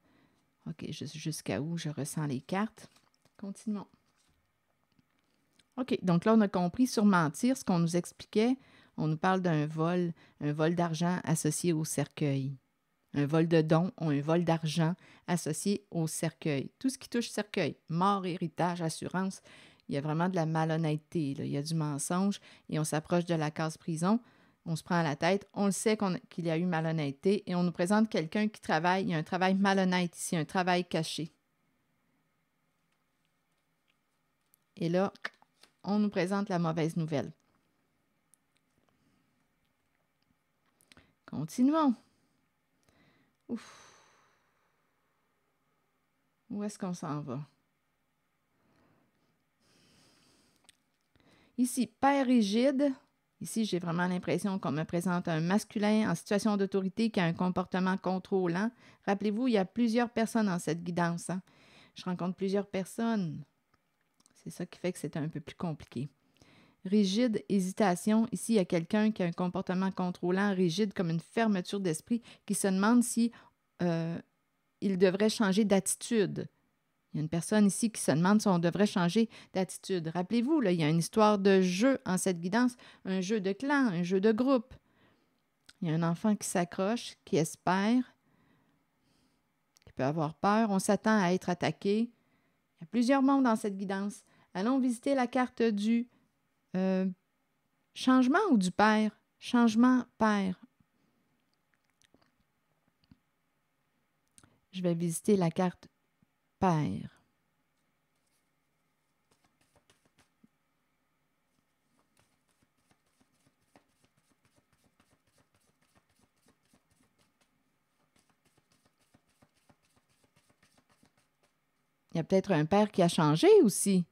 OK, jusqu'à où je ressens les cartes. Continuons. OK, donc là, on a compris sur mentir ce qu'on nous expliquait. On nous parle d'un vol d'argent associé au cercueil. Un vol de dons ou un vol d'argent associé au cercueil. Tout ce qui touche cercueil, mort, héritage, assurance, il y a vraiment de la malhonnêteté, là. Il y a du mensonge et on s'approche de la case prison. On se prend la tête, on le sait qu'il y a eu malhonnêteté et on nous présente quelqu'un qui travaille. Il y a un travail malhonnête ici, un travail caché. Et là, on nous présente la mauvaise nouvelle. Continuons. Ouf. Où est-ce qu'on s'en va? Ici, père rigide. Ici, j'ai vraiment l'impression qu'on me présente un masculin en situation d'autorité qui a un comportement contrôlant. Rappelez-vous, il y a plusieurs personnes dans cette guidance. Hein? Je rencontre plusieurs personnes. C'est ça qui fait que c'est un peu plus compliqué. Rigide, hésitation. Ici, il y a quelqu'un qui a un comportement contrôlant, rigide, comme une fermeture d'esprit, qui se demande si il devrait changer d'attitude. Il y a une personne ici qui se demande si on devrait changer d'attitude. Rappelez-vous, là, il y a une histoire de jeu en cette guidance, un jeu de clan, un jeu de groupe. Il y a un enfant qui s'accroche, qui espère, qui peut avoir peur. On s'attend à être attaqué. Il y a plusieurs mondes dans cette guidance. Allons visiter la carte du changement ou du père? Changement père. Je vais visiter la carte père. Il y a peut-être un père qui a changé aussi.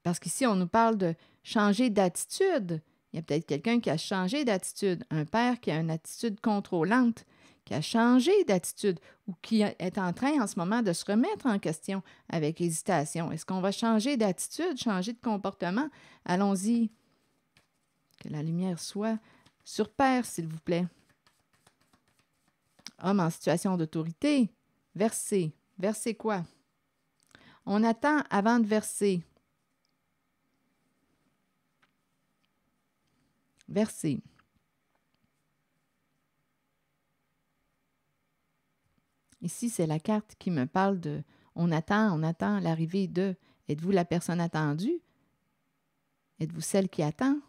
Parce qu'ici, on nous parle de changer d'attitude. Il y a peut-être quelqu'un qui a changé d'attitude. Un père qui a une attitude contrôlante, qui a changé d'attitude ou qui est en train en ce moment de se remettre en question avec hésitation. Est-ce qu'on va changer d'attitude, changer de comportement? Allons-y. Que la lumière soit sur Père, s'il vous plaît. Homme en situation d'autorité. Verser. Verser quoi? On attend avant de verser. Verser. Ici, c'est la carte qui me parle de on attend l'arrivée de. Êtes-vous la personne attendue? Êtes-vous celle qui attend?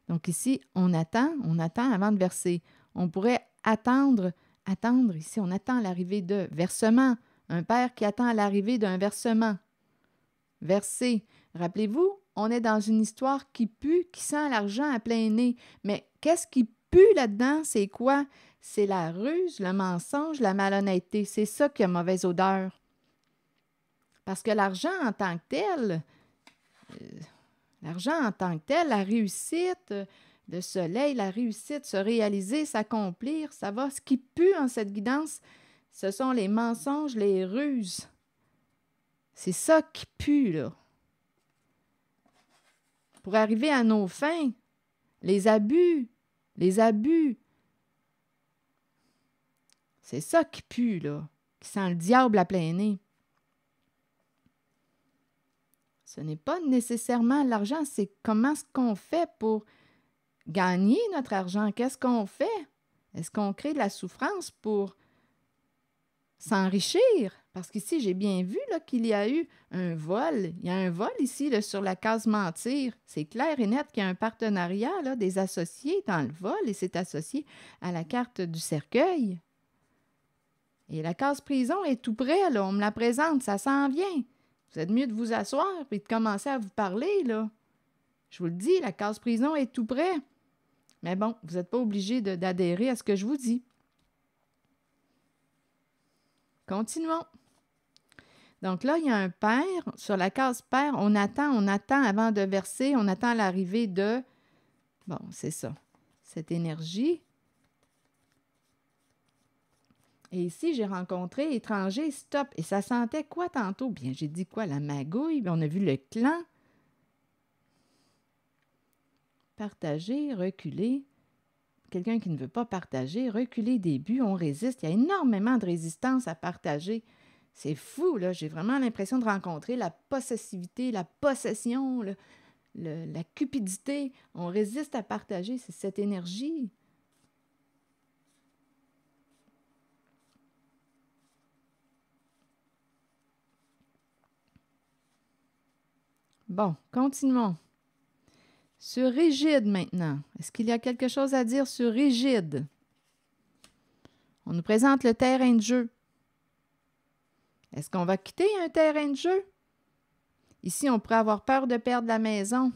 Donc ici, on attend avant de verser. On pourrait attendre ici, on attend l'arrivée de versement. Un père qui attend l'arrivée d'un versement. Verser. Rappelez-vous, on est dans une histoire qui pue, qui sent l'argent à plein nez. Mais qu'est-ce qui pue là-dedans? C'est quoi? C'est la ruse, le mensonge, la malhonnêteté. C'est ça qui a mauvaise odeur. Parce que l'argent en tant que tel, la réussite, le soleil, la réussite, se réaliser, s'accomplir, ça va. Ce qui pue en cette guidance, ce sont les mensonges, les ruses. C'est ça qui pue, là. Pour arriver à nos fins, les abus. C'est ça qui pue, là, qui sent le diable à plein nez. Ce n'est pas nécessairement l'argent, c'est comment est-ce qu'on fait pour gagner notre argent. Qu'est-ce qu'on fait? Est-ce qu'on crée de la souffrance pour s'enrichir? Parce qu'ici, j'ai bien vu là, qu'il y a eu un vol. Il y a un vol ici là, sur la case mentir. C'est clair et net qu'il y a un partenariat là, des associés dans le vol et c'est associé à la carte du cercueil. Et la case prison est tout près, là. On me la présente, ça s'en vient. Vous êtes mieux de vous asseoir et de commencer à vous parler, là. Je vous le dis, la case prison est tout près. Mais bon, vous n'êtes pas obligé d'adhérer à ce que je vous dis. Continuons. Donc là, il y a un père. Sur la case père, on attend avant de verser, on attend l'arrivée de... Bon, c'est ça. Cette énergie. Et ici, j'ai rencontré étranger, stop. Et ça sentait quoi tantôt? Bien, j'ai dit quoi? La magouille. Bien, on a vu le clan. Partager, reculer. Quelqu'un qui ne veut pas partager, reculer des buts, on résiste. Il y a énormément de résistance à partager. C'est fou, là. J'ai vraiment l'impression de rencontrer la possessivité, la possession, la cupidité. On résiste à partager. C'est cette énergie. Bon, continuons. Sur rigide maintenant. Est-ce qu'il y a quelque chose à dire sur rigide? On nous présente le terrain de jeu. Est-ce qu'on va quitter un terrain de jeu? Ici, on pourrait avoir peur de perdre la maison.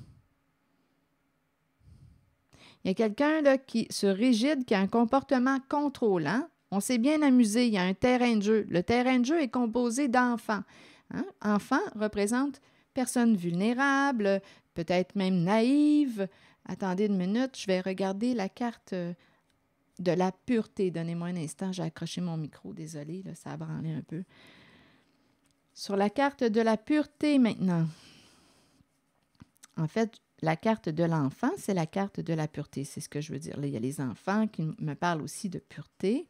Il y a quelqu'un là sur rigide qui a un comportement contrôlant. On s'est bien amusé. Il y a un terrain de jeu. Le terrain de jeu est composé d'enfants. Hein? Enfants représentent personnes vulnérables, peut-être même naïves. Attendez une minute, je vais regarder la carte de la pureté. Donnez-moi un instant, j'ai accroché mon micro, désolé, là, ça a branlé un peu. Sur la carte de la pureté maintenant. En fait, la carte de l'enfant, c'est la carte de la pureté, c'est ce que je veux dire. Là, il y a les enfants qui me parlent aussi de pureté.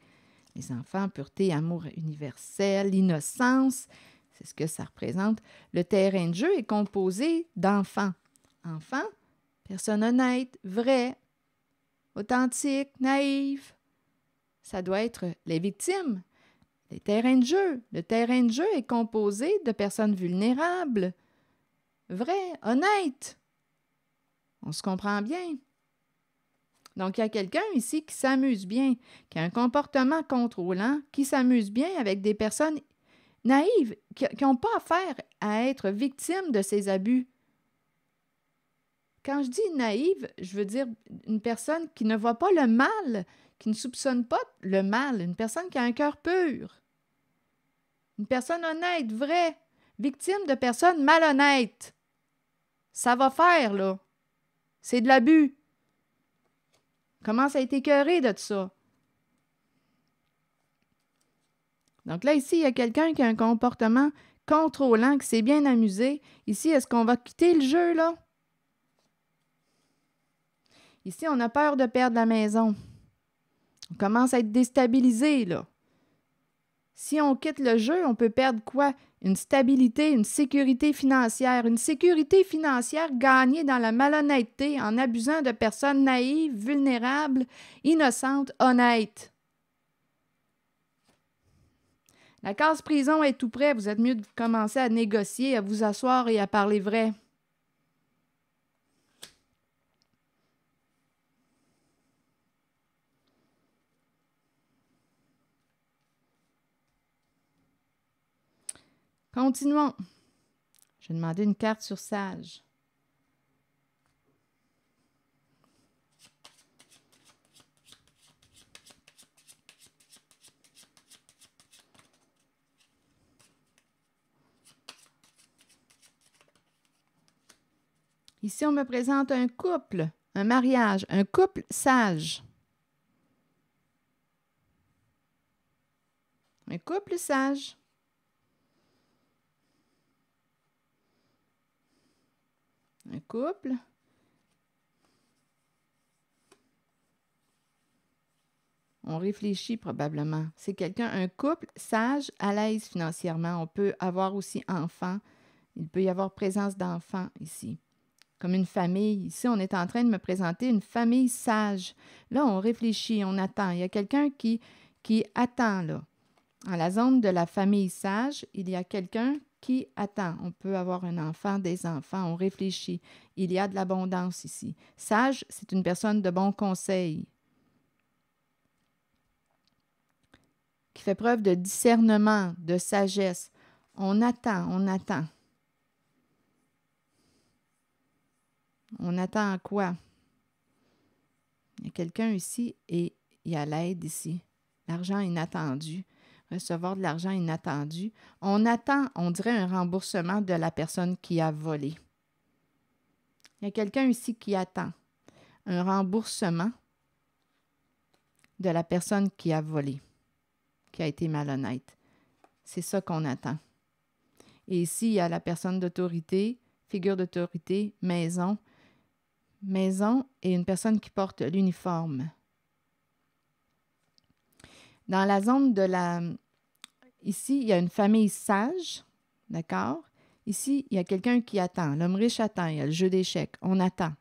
Les enfants, pureté, amour universel, innocence. C'est ce que ça représente. Le terrain de jeu est composé d'enfants. Enfants, personnes honnêtes, vraies, authentiques, naïves. Ça doit être les victimes. Les terrains de jeu. Le terrain de jeu est composé de personnes vulnérables, vraies, honnêtes. On se comprend bien. Donc, il y a quelqu'un ici qui s'amuse bien, qui a un comportement contrôlant, qui s'amuse bien avec des personnes naïves, qui n'ont pas affaire à être victimes de ces abus. Quand je dis naïve, je veux dire une personne qui ne voit pas le mal, qui ne soupçonne pas le mal, une personne qui a un cœur pur, une personne honnête, vraie, victime de personnes malhonnêtes. Ça va faire, là. C'est de l'abus. Commence à être écœuré de ça. Donc là, ici, il y a quelqu'un qui a un comportement contrôlant, qui s'est bien amusé. Ici, est-ce qu'on va quitter le jeu, là? Ici, on a peur de perdre la maison. On commence à être déstabilisé, là. Si on quitte le jeu, on peut perdre quoi? Une stabilité, une sécurité financière. Une sécurité financière gagnée dans la malhonnêteté en abusant de personnes naïves, vulnérables, innocentes, honnêtes. La case prison est tout près. Vous êtes mieux de commencer à négocier, à vous asseoir et à parler vrai. Continuons. Je vais demander une carte sur Sage. Ici, on me présente un couple, un mariage, un couple sage. Un couple sage. Un couple. On réfléchit probablement. C'est quelqu'un, un couple sage, à l'aise financièrement. On peut avoir aussi enfant. Il peut y avoir présence d'enfants ici. Comme une famille. Ici, on est en train de me présenter une famille sage. Là, on réfléchit, on attend. Il y a quelqu'un qui attend, là. Dans la zone de la famille sage, il y a quelqu'un qui attend. On peut avoir un enfant, des enfants, on réfléchit. Il y a de l'abondance ici. Sage, c'est une personne de bon conseil, qui fait preuve de discernement, de sagesse. On attend, on attend. On attend quoi? Il y a quelqu'un ici et il y a l'aide ici. L'argent inattendu. Recevoir de l'argent inattendu. On attend, on dirait, un remboursement de la personne qui a volé. Il y a quelqu'un ici qui attend un remboursement de la personne qui a volé, qui a été malhonnête. C'est ça qu'on attend. Et ici, il y a la personne d'autorité, figure d'autorité, maison. Maison et une personne qui porte l'uniforme. Dans la zone de la... Ici, il y a une famille sage, d'accord? Ici, il y a quelqu'un qui attend. L'homme riche attend. Il y a le jeu d'échecs. On attend.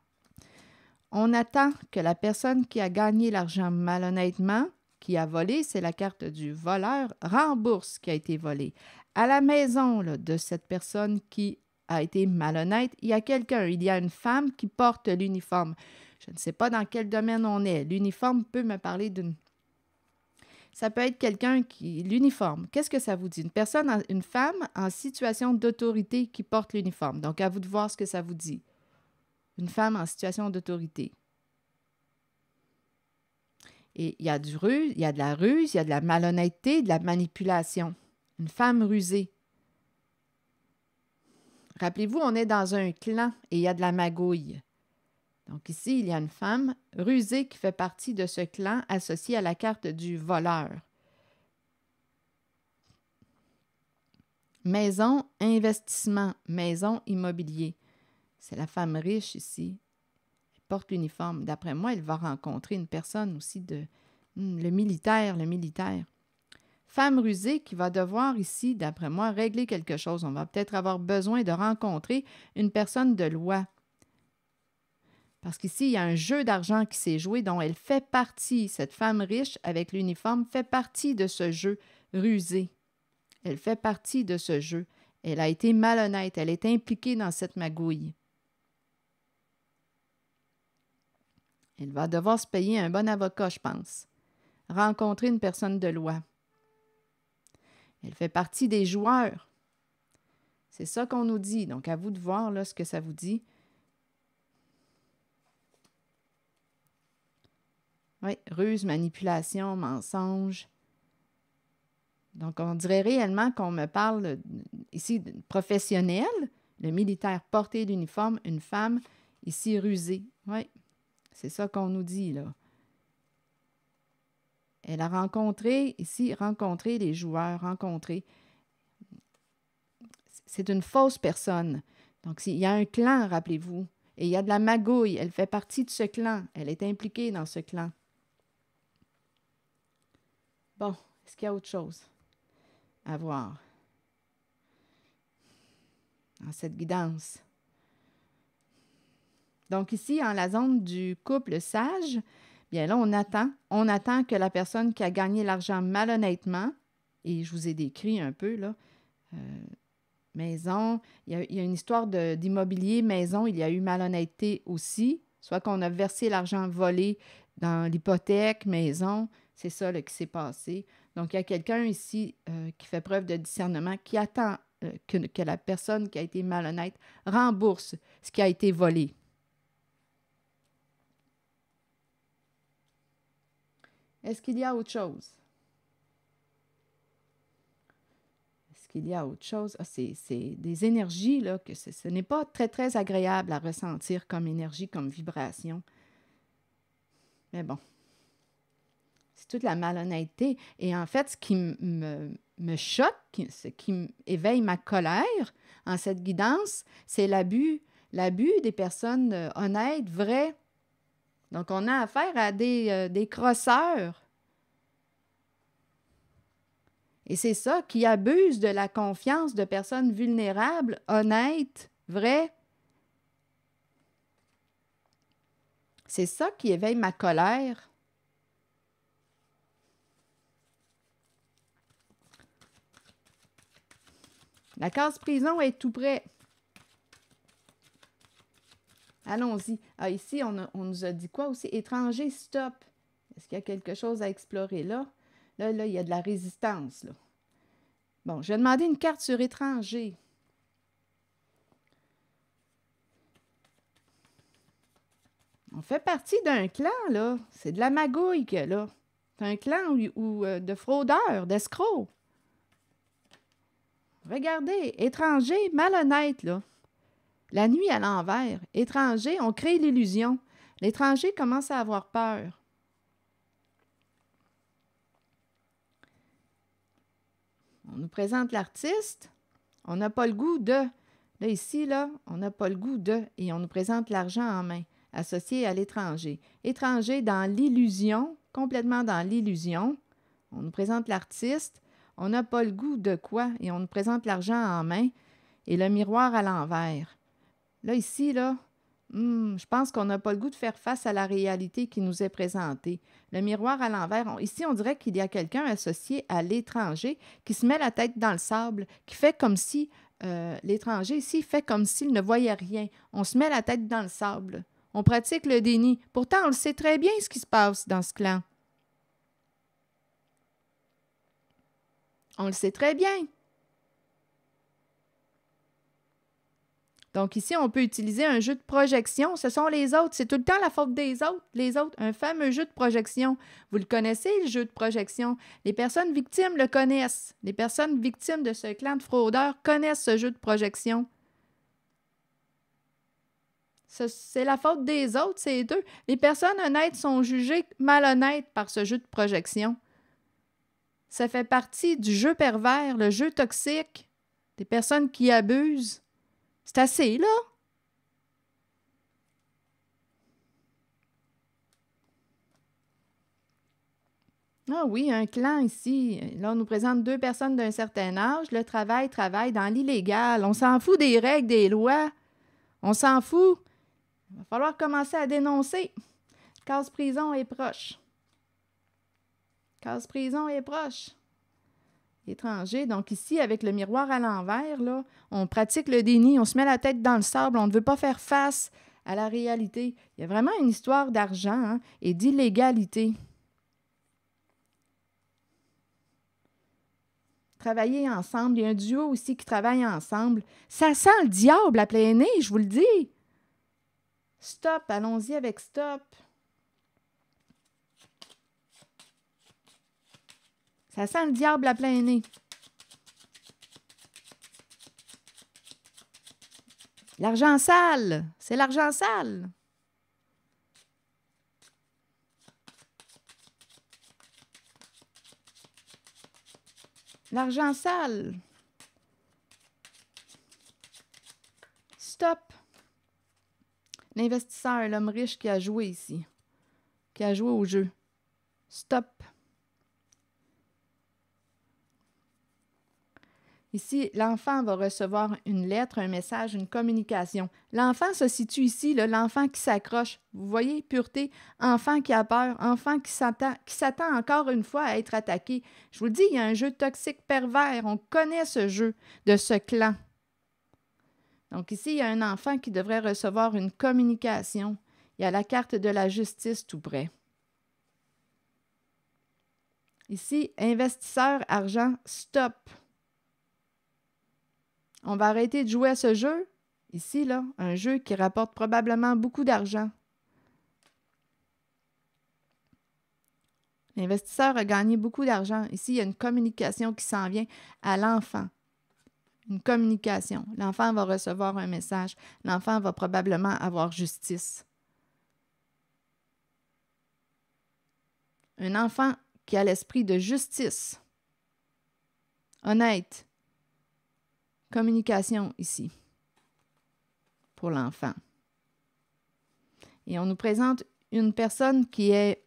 On attend que la personne qui a gagné l'argent malhonnêtement, qui a volé, c'est la carte du voleur, rembourse ce qui a été volé. À la maison là, de cette personne qui a été malhonnête, il y a quelqu'un, il y a une femme qui porte l'uniforme. Je ne sais pas dans quel domaine on est. L'uniforme peut me parler d'une... Ça peut être quelqu'un qui... L'uniforme, qu'est-ce que ça vous dit? Une personne, une femme en situation d'autorité qui porte l'uniforme. Donc, à vous de voir ce que ça vous dit. Une femme en situation d'autorité. Et il y a du ruse, il y a de la ruse, il y a de la malhonnêteté, de la manipulation. Une femme rusée. Rappelez-vous, on est dans un clan et il y a de la magouille. Donc ici, il y a une femme rusée qui fait partie de ce clan associé à la carte du voleur. Maison, investissement, maison, immobilier. C'est la femme riche ici. Elle porte l'uniforme. D'après moi, elle va rencontrer une personne aussi le militaire. Femme rusée qui va devoir ici, d'après moi, régler quelque chose. On va peut-être avoir besoin de rencontrer une personne de loi. Parce qu'ici, il y a un jeu d'argent qui s'est joué dont elle fait partie. Cette femme riche avec l'uniforme fait partie de ce jeu rusé. Elle fait partie de ce jeu. Elle a été malhonnête. Elle est impliquée dans cette magouille. Elle va devoir se payer un bon avocat, je pense. Rencontrer une personne de loi. Elle fait partie des joueurs. C'est ça qu'on nous dit. Donc, à vous de voir là, ce que ça vous dit. Oui, ruse, manipulation, mensonge. Donc, on dirait réellement qu'on me parle ici de professionnel, le militaire porté l'uniforme, une femme ici rusée. Oui, c'est ça qu'on nous dit là. Elle a rencontré, ici, rencontré les joueurs, rencontré. C'est une fausse personne. Donc, il y a un clan, rappelez-vous, et il y a de la magouille. Elle fait partie de ce clan. Elle est impliquée dans ce clan. Bon, est-ce qu'il y a autre chose à voir dans cette guidance? Donc ici, en la zone du couple sage, bien là, on attend que la personne qui a gagné l'argent malhonnêtement, et je vous ai décrit un peu, là, maison, il y a une histoire d'immobilier, maison, il y a eu malhonnêteté aussi, soit qu'on a versé l'argent volé dans l'hypothèque, maison, c'est ça là, qui s'est passé. Donc, il y a quelqu'un ici qui fait preuve de discernement, qui attend que la personne qui a été malhonnête rembourse ce qui a été volé. Est-ce qu'il y a autre chose? Est-ce qu'il y a autre chose? Ah, c'est des énergies, là, que ce n'est pas très, très agréable à ressentir comme énergie, comme vibration. Mais bon, c'est toute la malhonnêteté. Et en fait, ce qui me choque, ce qui éveille ma colère en cette guidance, c'est l'abus des personnes honnêtes, vraies. Donc, on a affaire à des crosseurs. Et c'est ça qui abuse de la confiance de personnes vulnérables, honnêtes, vraies. C'est ça qui éveille ma colère. La case prison est tout près. Allons-y. Ah, ici, on nous a dit quoi aussi? Étranger, stop. Est-ce qu'il y a quelque chose à explorer là? Là, il y a de la résistance, là. Bon, je vais demander une carte sur étranger. On fait partie d'un clan, là. C'est de la magouille, là. C'est un clan de fraudeurs, d'escrocs. Regardez, étranger, malhonnête, là. La nuit à l'envers. Étranger, on crée l'illusion. L'étranger commence à avoir peur. On nous présente l'artiste. On n'a pas le goût de. Là, ici, là, on n'a pas le goût de. Et on nous présente l'argent en main, associé à l'étranger. Étranger dans l'illusion, complètement dans l'illusion. On nous présente l'artiste. On n'a pas le goût de quoi? Et on nous présente l'argent en main et le miroir à l'envers. Là, ici, là, je pense qu'on n'a pas le goût de faire face à la réalité qui nous est présentée. Le miroir à l'envers, ici, on dirait qu'il y a quelqu'un associé à l'étranger qui se met la tête dans le sable, qui fait comme si, l'étranger ici fait comme s'il ne voyait rien. On se met la tête dans le sable. On pratique le déni. Pourtant, on le sait très bien ce qui se passe dans ce clan. On le sait très bien. Donc ici, on peut utiliser un jeu de projection. Ce sont les autres. C'est tout le temps la faute des autres. Les autres, un fameux jeu de projection. Vous le connaissez, le jeu de projection. Les personnes victimes le connaissent. Les personnes victimes de ce clan de fraudeurs connaissent ce jeu de projection. C'est la faute des autres, c'est eux. Les personnes honnêtes sont jugées malhonnêtes par ce jeu de projection. Ça fait partie du jeu pervers, le jeu toxique, des personnes qui abusent. C'est assez, là. Ah oui, un clan ici. Là, on nous présente 2 personnes d'un certain âge. Le travail dans l'illégal. On s'en fout des règles, des lois. On s'en fout. Il va falloir commencer à dénoncer. Case prison est proche. Case prison est proche. Étranger. Donc ici, avec le miroir à l'envers, là, on pratique le déni, on se met la tête dans le sable, on ne veut pas faire face à la réalité. Il y a vraiment une histoire d'argent et d'illégalité. Travailler ensemble, il y a un duo aussi qui travaille ensemble. Ça sent le diable à plein nez, je vous le dis. Stop, allons-y avec stop. Ça sent le diable à plein nez. L'argent sale, c'est l'argent sale. L'argent sale. Stop. L'investisseur, l'homme riche qui a joué ici, qui a joué au jeu. Stop. Ici, l'enfant va recevoir une lettre, un message, une communication. L'enfant se situe ici, l'enfant qui s'accroche. Vous voyez, pureté, enfant qui a peur, enfant qui s'attend encore une fois à être attaqué. Je vous le dis, il y a un jeu toxique pervers. On connaît ce jeu de ce clan. Donc ici, il y a un enfant qui devrait recevoir une communication. Il y a la carte de la justice tout près. Ici, investisseur, argent, stop. On va arrêter de jouer à ce jeu. Ici, là, un jeu qui rapporte probablement beaucoup d'argent. L'investisseur a gagné beaucoup d'argent. Ici, il y a une communication qui s'en vient à l'enfant. Une communication. L'enfant va recevoir un message. L'enfant va probablement avoir justice. Un enfant qui a l'esprit de justice. Honnête. Communication ici. Pour l'enfant. Et on nous présente une personne qui est...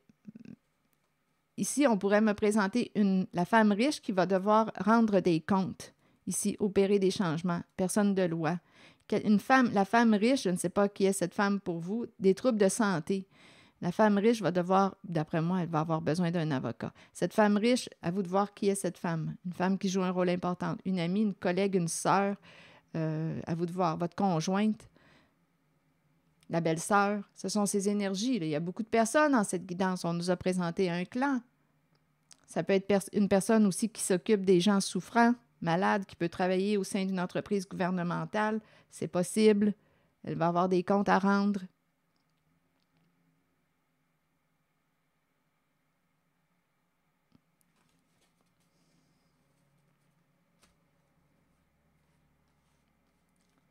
Ici, on pourrait me présenter la femme riche qui va devoir rendre des comptes. Ici, opérer des changements. Personne de loi. La femme riche, je ne sais pas qui est cette femme pour vous, des troubles de santé. La femme riche va devoir, d'après moi, elle va avoir besoin d'un avocat. Cette femme riche, à vous de voir qui est cette femme. Une femme qui joue un rôle important. Une amie, une collègue, une sœur. À vous de voir. Votre conjointe. La belle-sœur. Ce sont ces énergies. Là. Il y a beaucoup de personnes dans cette guidance. On nous a présenté un clan. Ça peut être une personne aussi qui s'occupe des gens souffrants, malades, qui peut travailler au sein d'une entreprise gouvernementale. C'est possible. Elle va avoir des comptes à rendre.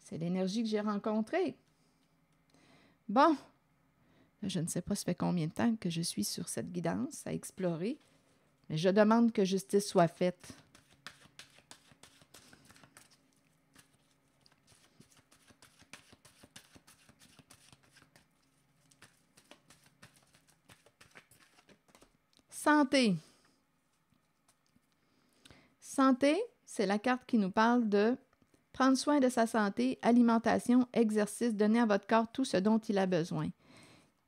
C'est l'énergie que j'ai rencontrée. Bon, je ne sais pas ça fait combien de temps que je suis sur cette guidance à explorer, mais je demande que justice soit faite. Santé. Santé, c'est la carte qui nous parle de prendre soin de sa santé, alimentation, exercice, donner à votre corps tout ce dont il a besoin.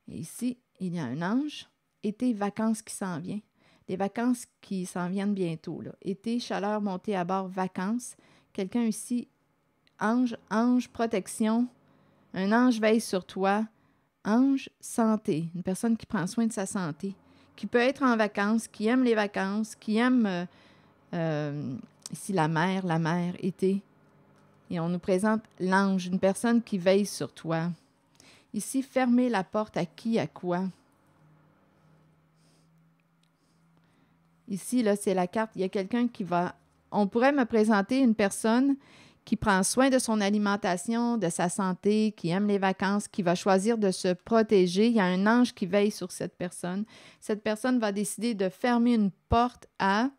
Et ici, il y a un ange. Été, vacances qui s'en vient. Les vacances qui s'en viennent bientôt. Là. Été, chaleur, montée à bord, vacances. Quelqu'un ici, ange, protection. Un ange veille sur toi. Ange, santé. Une personne qui prend soin de sa santé. Qui peut être en vacances, qui aime les vacances, qui aime ici la mer, été. Et on nous présente l'ange, une personne qui veille sur toi. Ici, fermer la porte à qui, à quoi? Ici, là, c'est la carte. Il y a quelqu'un qui va... On pourrait me présenter une personne qui prend soin de son alimentation, de sa santé, qui aime les vacances, qui va choisir de se protéger. Il y a un ange qui veille sur cette personne. Cette personne va décider de fermer une porte à...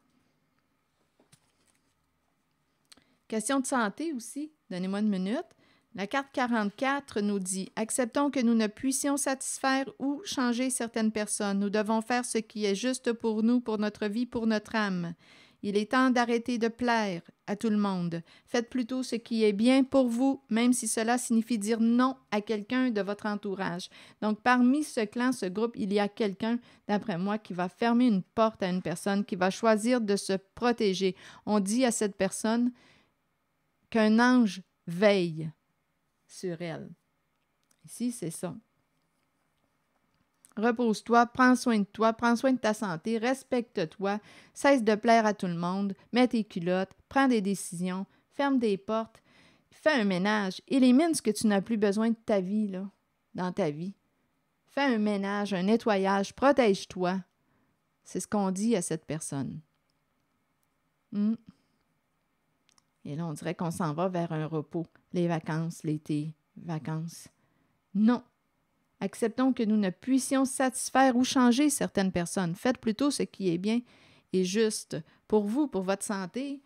Question de santé aussi. Donnez-moi une minute. La carte 44 nous dit « Acceptons que nous ne puissions satisfaire ou changer certaines personnes. Nous devons faire ce qui est juste pour nous, pour notre vie, pour notre âme. Il est temps d'arrêter de plaire à tout le monde. Faites plutôt ce qui est bien pour vous, même si cela signifie dire non à quelqu'un de votre entourage. » Donc, parmi ce clan, ce groupe, il y a quelqu'un, d'après moi, qui va fermer une porte à une personne, qui va choisir de se protéger. On dit à cette personne qu'un ange veille sur elle. Ici, c'est ça. Repose-toi, prends soin de toi, prends soin de ta santé, respecte-toi, cesse de plaire à tout le monde, mets tes culottes, prends des décisions, ferme des portes, fais un ménage, élimine ce que tu n'as plus besoin de ta vie, là, dans ta vie. Fais un ménage, un nettoyage, protège-toi. C'est ce qu'on dit à cette personne. Et là, on dirait qu'on s'en va vers un repos. Les vacances, l'été, vacances. Non. Acceptons que nous ne puissions satisfaire ou changer certaines personnes. Faites plutôt ce qui est bien. est juste pour vous, pour votre santé.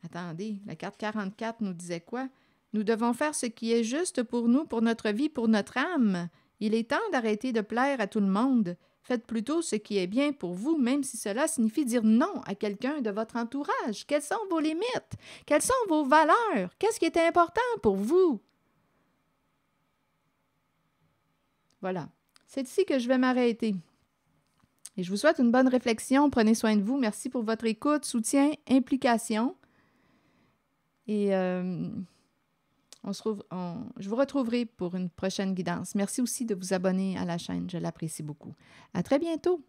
Attendez, la carte 44 nous disait quoi? Nous devons faire ce qui est juste pour nous, pour notre vie, pour notre âme. Il est temps d'arrêter de plaire à tout le monde. Faites plutôt ce qui est bien pour vous, même si cela signifie dire non à quelqu'un de votre entourage. Quelles sont vos limites? Quelles sont vos valeurs? Qu'est-ce qui est important pour vous? Voilà. C'est ici que je vais m'arrêter. Et je vous souhaite une bonne réflexion. Prenez soin de vous. Merci pour votre écoute, soutien, implication. Et je vous retrouverai pour une prochaine guidance. Merci aussi de vous abonner à la chaîne. Je l'apprécie beaucoup. À très bientôt.